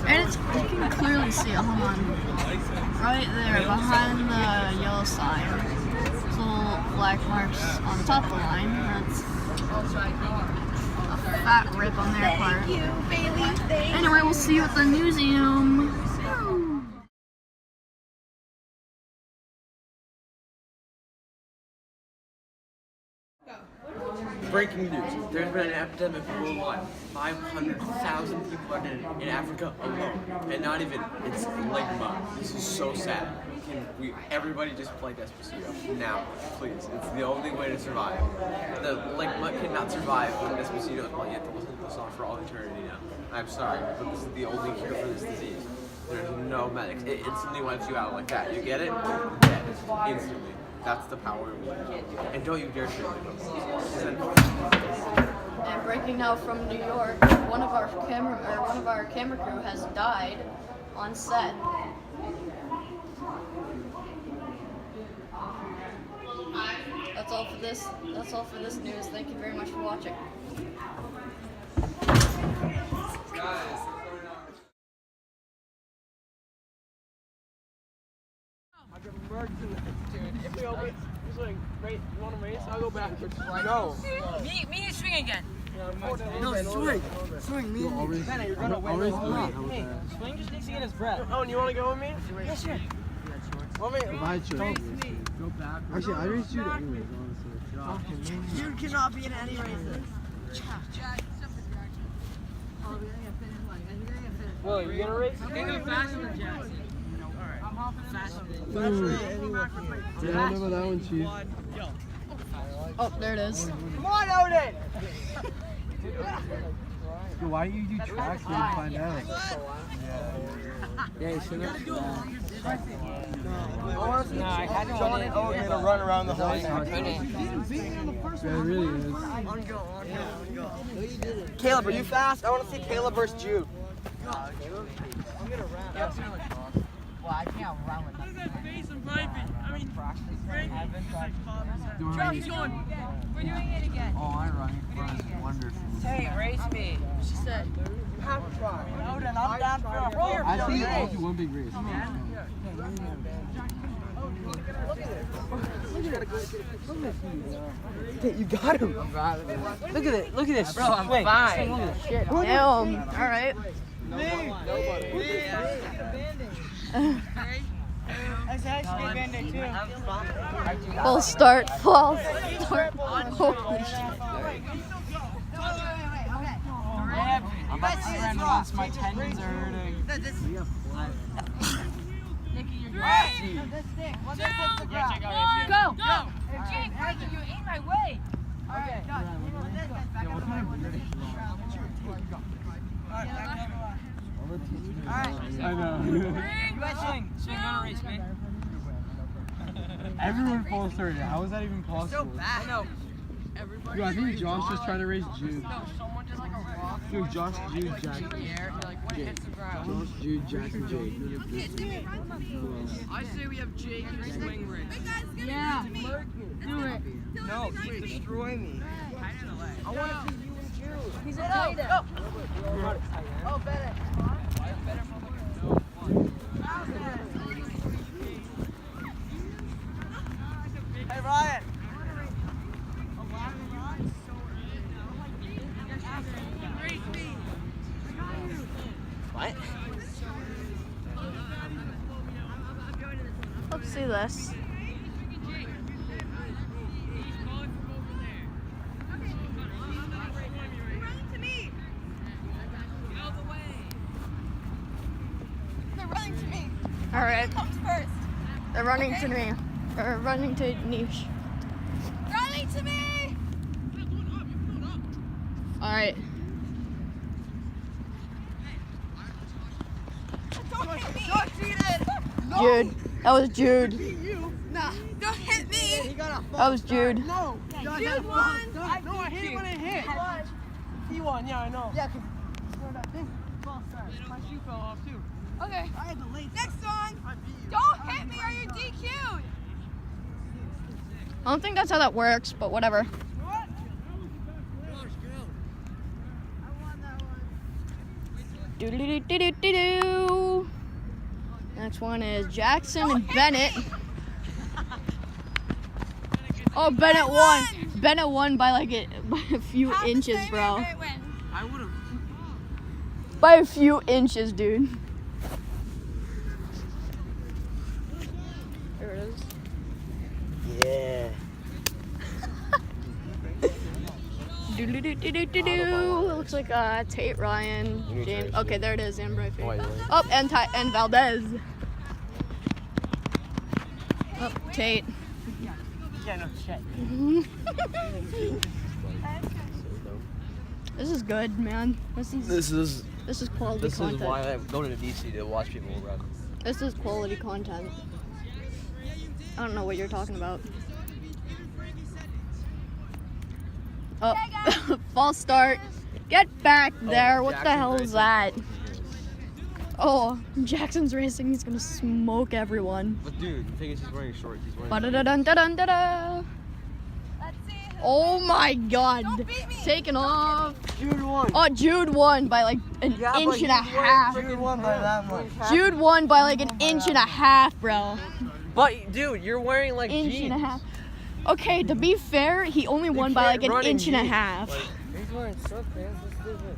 And it's, you can clearly see it. Hold on. Right there, behind the yellow sign. There's little black marks on the top of the line. That's a fat rip on their part. Thank you, Bailey. Thank Anyway, we'll see you at the museum. Breaking news. There's been an epidemic worldwide. 500,000 people are dead in Africa alone. And not even, it's lake mud. This is so sad. Everybody just play Despacito. Now, please. It's the only way to survive. The lake mud cannot survive when Despacito is playing. You have to listen to the song for all eternity now. I'm sorry, but this is the only cure for this disease. There's no medics. It instantly wipes you out like that. You get it? Dead. Instantly. That's the power of it. And don't you dare shoot me. And breaking now from New York, one of our camera crew has died on set. That's all for this. That's all for this news. Thank you very much for watching. If we open, he's like, you want to race? I'll go backwards. No. Me and swing again. No, swing. Me and Benny, you're gonna win. Hey, swing just needs to get his breath. Oh, and you want to go with me? Yes, sure. If I chose, go back. Actually, I raced you anyways, honestly. You cannot be in any races. Well, you gonna race? I'm gonna go faster than Jackson. I'm hopping faster than you. Yeah, I know that one, Chief. Oh, there it is. Come on, Odin! Yo, why do you do tracks when you find out? Yeah, you should have. I had John and Odin to run around the whole thing. Yeah, it really is. Caleb, are you fast? I want to see Caleb versus Jude. Well, I can't run with that. Look at that face and piping. I mean, Josh, going. We're doing it again. Oh, I run wonderful. Hey, race me. She said. You have to try. Odin, I'm down for a roller. I think I'll do one big race. You got him. Look at it. Look at this. Bro, I'm fine. Damn. All right. Full start. Full start. Holy shit. I'm about to run once my tendons are hurting. Nikki, you're great. Go. Jake, you're in my way. Alright, Josh, you know this guy's back on the line. Alright. I know. You guys swing. Swing on a race, man. Everyone falls 30. How is that even possible? So bad. I know. Dude, I think Josh just tried to raise Jude. No, someone just like a rock. Dude, Josh, Jude, Jack. In the air, like when it hits the ground. Josh, Jude, Jack, and Jake. I say we have Jake and swing race. Yeah. Do it. No, he's destroying me. I want to see you and Jude. He's a tight end. Oh, Bennett. Hey, Ryan. What? Let's see this. They're running to me. All right. Comes first. They're running to me. Or running to Niche. Running to me. All right. Don't hit me. Don't cheated. Jude. That was Jude. Nah. Don't hit me. That was Jude. No. Jude won. No, I hate when it hit. He won, yeah, I know. Yeah, because that thing false start. My shoe fell off too. Okay. I had the late. Next one. I beat you. Don't hit me or you're DQ'd. I don't think that's how that works, but whatever. What? Do-do-do-do-do-do. Next one is Jackson and Bennett. Oh, Bennett won. Bennett won by like by a few inches, bro. I would have. By a few inches, dude. There it is. Yeah. Do-do-do-do-do-do. Looks like Tate, Ryan, James. Okay, there it is, and Bryce. Oh, Oh, and Valdez. Oh, Tate. Yeah, no shit. This is good, man. This is quality This content. is why I'm going to DC to watch people run. This is quality content. I don't know what you're talking about. Oh, false start. Get back there. What the hell is that? Oh, Jackson's racing. He's gonna smoke everyone. But dude, the thing is, he's wearing shorts. He's wearing. Ba-da-da-dun-da-dun-da-da. Let's see. Oh my God! Don't beat me. Taking off. Jude won. Oh, Jude won by like an inch and a half. Jude won by that much. Jude won by like an inch and a half, bro. But dude, you're wearing like Inch jeans. and a half. Okay, to be fair, he only won by like an inch and a half. He's wearing sweatpants. That's different.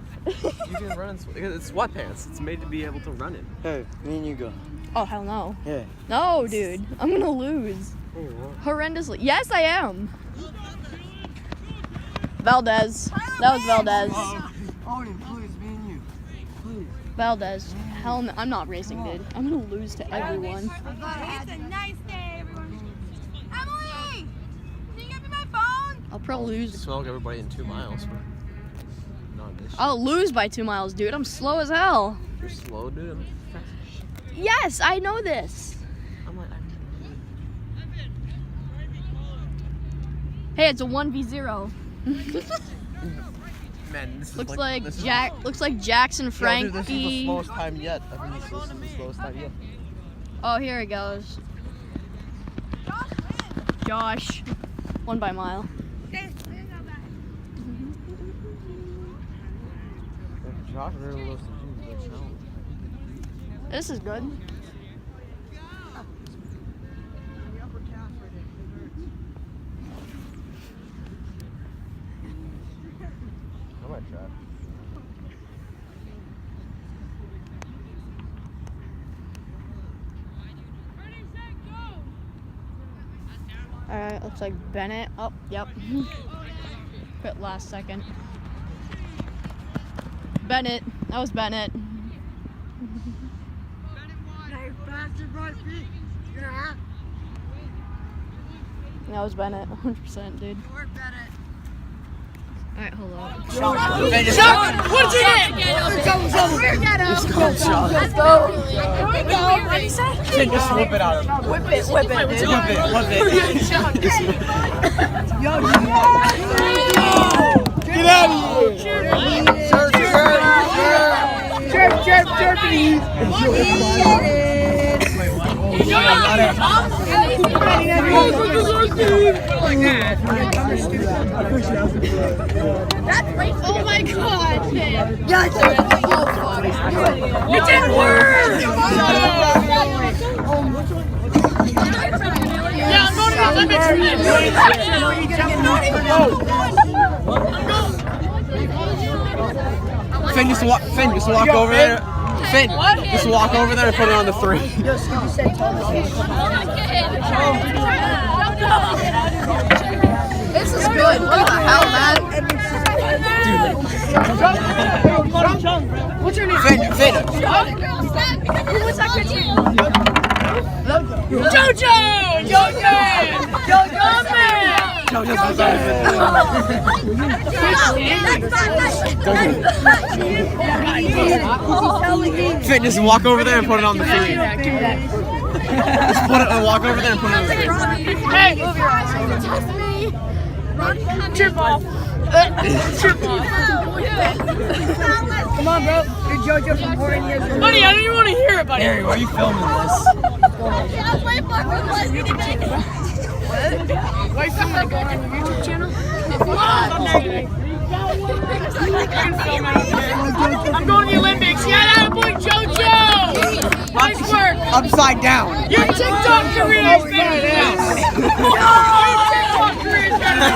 You can run in because it's sweatpants. It's made to be able to run in. Hey, me and you go. Oh, hell no. Yeah. No, dude. I'm gonna lose. Oh, what? Horrendously. Yes, I am. Valdez. That was Valdez. Odin, please, me and you. Please. Valdez. Hell no. I'm not racing, dude. I'm gonna lose to everyone. It's a nice day, everyone. Emily, can you give me my phone? I'll probably You lose. smoke everybody in 2 miles. But not this. I'll lose by 2 miles, dude. I'm slow as hell. You're slow, dude. I'm fast as shit. Yes, I know this. I'm like. Hey, it's a 1v0. Man, this is Looks like Jackson Frankie. Frankie. This is the slowest time yet. I think this is the slowest time yet. Oh, here he goes. Josh. Won by a mile. Josh really loves to do the challenge. This is good. I might try. Alright, looks like Bennett. Oh, yep. Quit last second. Bennett. That was Bennett. That was Bennett, 100%, dude. Work, Bennett. Alright, hold on. What's your name? Let's go. Let's go. Here we go. What do you say? Just whip it out of him. Whip it, dude. Get out of here! Chirp, please! Oh my god. It didn't work! Yeah, I'm going to the limits Finn, just walk over there. Finn, just walk over there and put it on the 3. This is good. What the hell, man? What's your name? Finn. What's that kid's name? Jojo! Finn, just walk over there and put it on the 3. Just walk over there and put it on the 3. Hey! Trip off. Come on, bro. You're JoJo from Horton Years. Buddy, I don't even want to hear it, buddy. Harry, why are you filming this? Why you filming it? Going on your YouTube channel? I'm going to the Olympics. Yeah, that boy JoJo! Nice work! Upside down. Your TikTok career is better than this! Your TikTok career is better than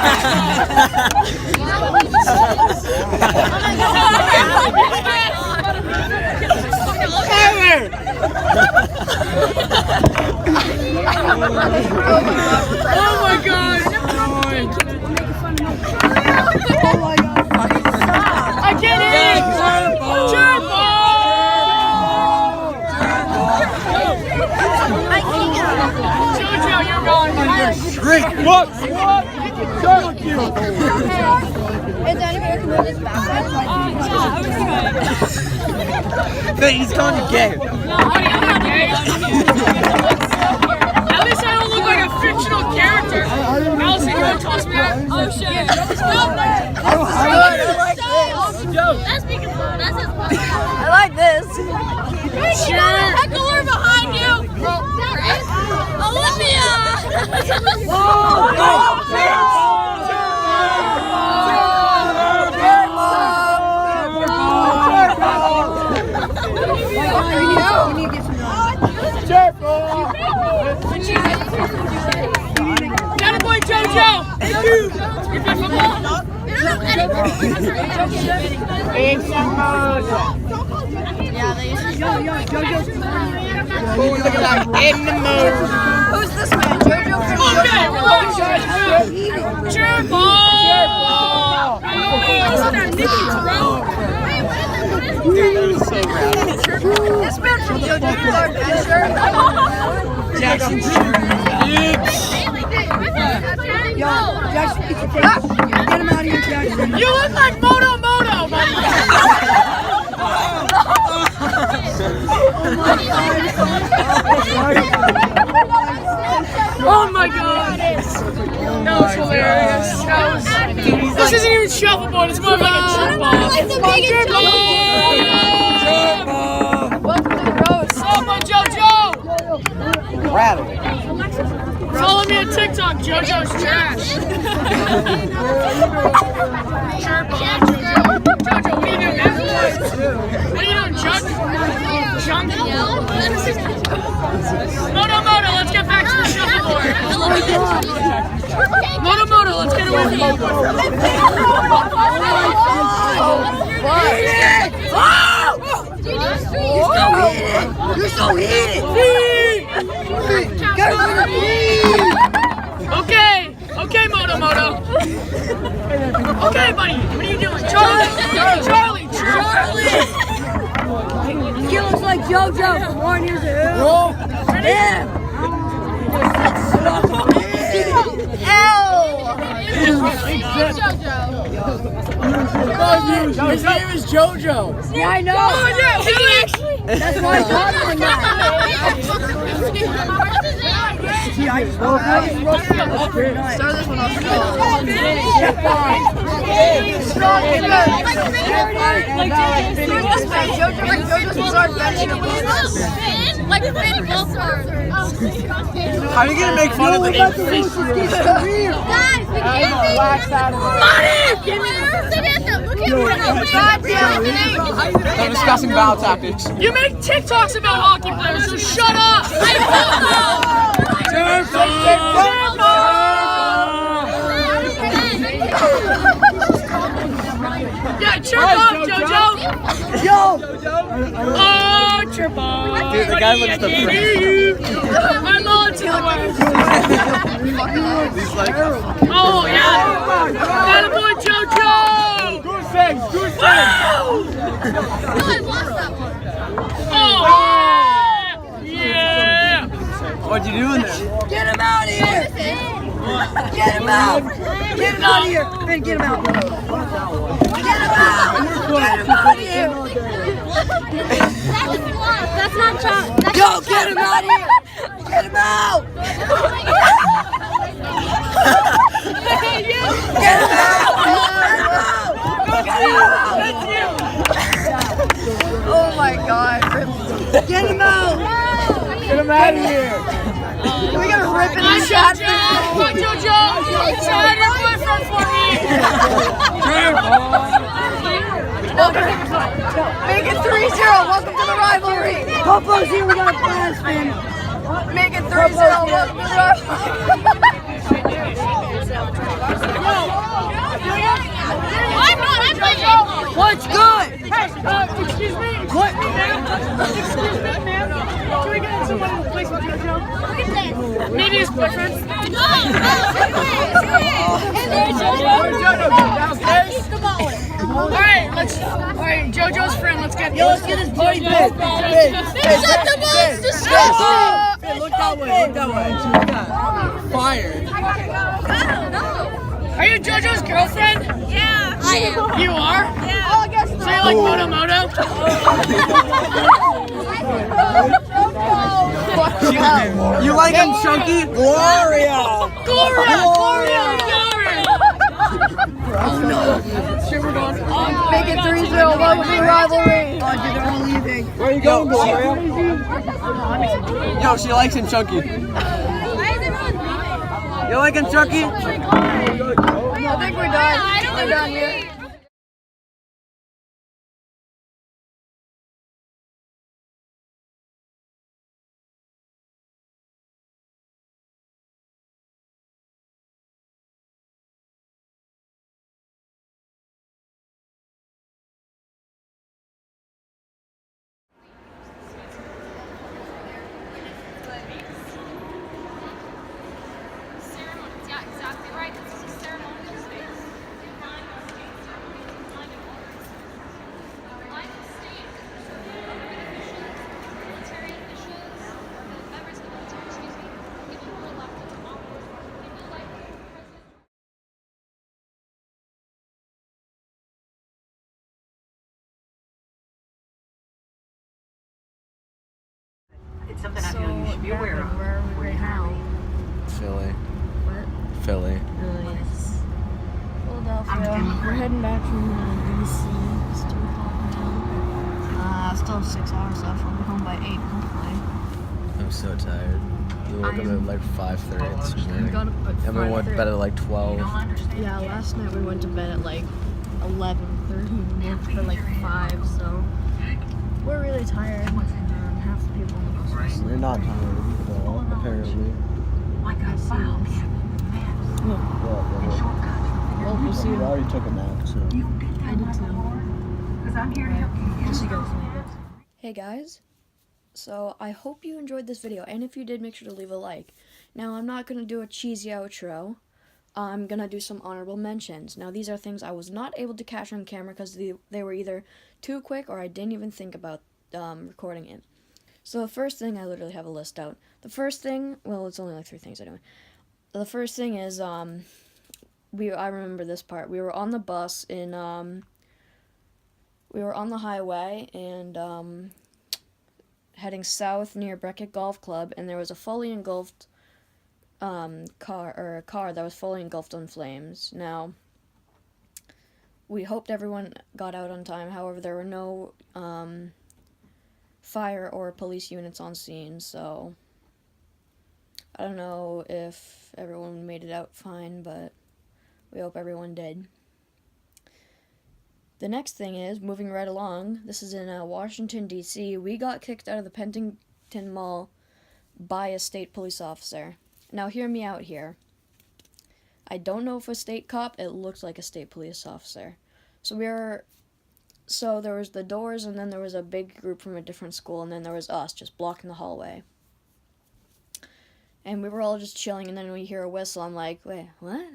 Oh my god! I get it! Turbo! Jojo, you're going. Great. What? Thank you. Is anybody can move this back? He's going to gay. At least I don't look like a fictional character. Allison, you want to toss me out? Oh shit. That's speaking for that's his I like this. Sure. Heckler behind you. Olivia. Got it, boy JoJo. Thank you. You play football? In the mood. Who's this man? JoJo from Okay, relax. Turbo. This man from JoJo's Bizarre Adventure. Jackson. Yo, Jackson, get him out of here, Jackson. You look like Moto, buddy. Oh my god. That was hilarious. This isn't even shuffleboard, it's more of like a trip ball. It's a big Welcome to the roast. Oh my JoJo. Rattling. Follow me on TikTok, JoJo's Trash. Chirp on JoJo. JoJo, what are you doing, man? What are you doing, Chuck? Moto, let's get back to the shuffleboard. Moto, let's get away from the You're so heated. Okay, Moto. Okay, buddy, what are you doing? Charlie! He looks like JoJo from Horton Years. Yeah. Ow! His name is JoJo. Yeah, I know. Oh, yeah. Is he actually? That's why I called him that. Start this one off. Like a big ballpark. How are you gonna make fun of the Guys, we can't be. Money! Give me Samantha, look at me. They're discussing battle tactics. You make TikToks about hockey players, so shut up! Yeah, chirp up, JoJo! Yo! Oh, chirp up! Dude, the guy looks the I'm on to He's like, Oh, yeah! That boy, JoJo! goose eggs, goose eggs! I lost that one. Oh, yeah! What'd you do in there? Get him out of here! Get him out! Get him out of here! Ben, get him out! Get him out! Get him out of here! That's not Chuck. Go, get him out of here! Get him out! Get him out! Oh my god. Get him out! Get him out of here! We gotta rip it Hi, in shot. JoJo! Hi, JoJo! Sign your boyfriend for me! Make it 3-0. Welcome to the rivalry. Popo's here. We got a blast, man. Make it 3-0. Welcome to the I'm playing. What's good? Hey, excuse me. What? Excuse me, ma'am. Can we get someone in place with JoJo? Maybe his boyfriend. Alright, JoJo's friend, let's get Let's get his buddy back. Shut the most disgusting. Hey, look that way, look that way. Fired. Are you JoJo's girlfriend? Yeah, I am. You are? Yeah. Oh, I guess So you like Moto? You like him chunky? Gloria! Gloria! Make it 3-0. Welcome to the rivalry. Oh, dude, they're all leaving. Where are you going, Gloria? Yo, she likes him chunky. Why is everyone leaving? You like him chunky? I think we're done. We're done here. Ceremonies, yeah, exactly right. This is a ceremonial space. Line of states, line of orders. Line of states, military officials, members of the military, excuse me, people who are elected to office, people like President. It's something I feel you should be aware of. Where are we right now? Philly. What? Philly. Yes. Philadelphia. We're heading back from DC. It's 2 o'clock now. Still 6 hours left. We'll be home by 8, hopefully. I'm so tired. We woke up at like 5:30 this We morning. got up at And we went to bed at like 12. Yeah, last night we went to bed at like 11:30 and woke for like 5, so we're really tired. Half the people in the bus are asleep. We're not tired at all, apparently. Well, we'll see. We already took a nap, so. I did too. Just go. Hey guys, so I hope you enjoyed this video, and if you did, make sure to leave a like. Now, I'm not going to do a cheesy outro. I'm going to do some honorable mentions. Now, these are things I was not able to catch on camera because they were either too quick or I didn't even think about recording it. So the first thing, I literally have a list out. The first thing, well, it's only like 3 things anyway. The first thing is I remember this part. We were on the bus in, we were on the highway and, heading south near Beckett Golf Club, and there was a fully engulfed, a car that was fully engulfed in flames. Now, we hoped everyone got out on time. However, there were no, fire or police units on scene, so I don't know if everyone made it out fine, but we hope everyone did. The next thing is, moving right along, this is in Washington, D.C. We got kicked out of the Pentington Mall by a state police officer. Now, hear me out here. I don't know if a state cop, it looked like a state police officer. So there was the doors, and then there was a big group from a different school, and then there was us just blocking the hallway. And we were all just chilling, and then we hear a whistle. I'm like, wait, what?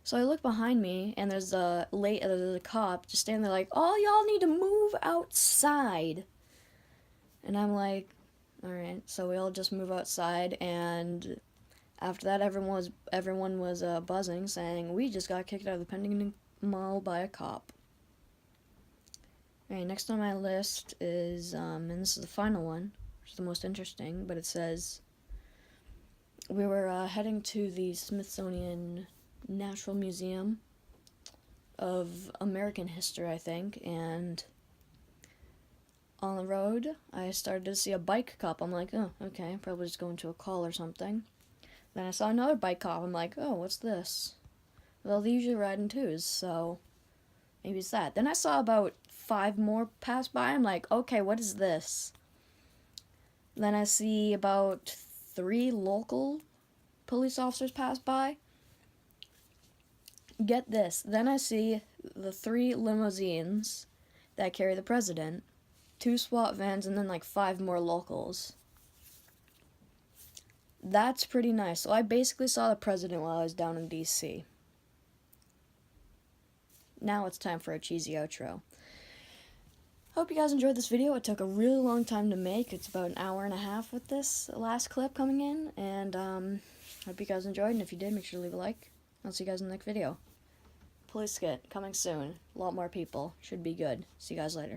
So I look behind me, and there's a cop just standing there like, all y'all need to move outside. And I'm like, alright. So we all just move outside, and after that, everyone was buzzing, saying, we just got kicked out of the Pentington Mall by a cop. Alright, next on my list is, and this is the final one, which is the most interesting, but it says, we were heading to the Smithsonian Natural Museum of American History, I think, and on the road, I started to see a bike cop. I'm like, oh, okay, probably just going to a call or something. Then I saw another bike cop. I'm like, oh, what's this? Well, they usually ride in twos, so maybe it's that. Then I saw about 5 more pass by. I'm like, okay, what is this? Then I see about 3 local police officers pass by. Get this. Then I see the 3 limousines that carry the president, 2 SWAT vans, and then like 5 more locals. That's pretty nice. So I basically saw the president while I was down in DC. Now it's time for a cheesy outro. Hope you guys enjoyed this video. It took a really long time to make. It's about an hour and a half with this last clip coming in. And hope you guys enjoyed. And if you did, make sure to leave a like. I'll see you guys in the next video. Police skit coming soon. A lot more people. Should be good. See you guys later.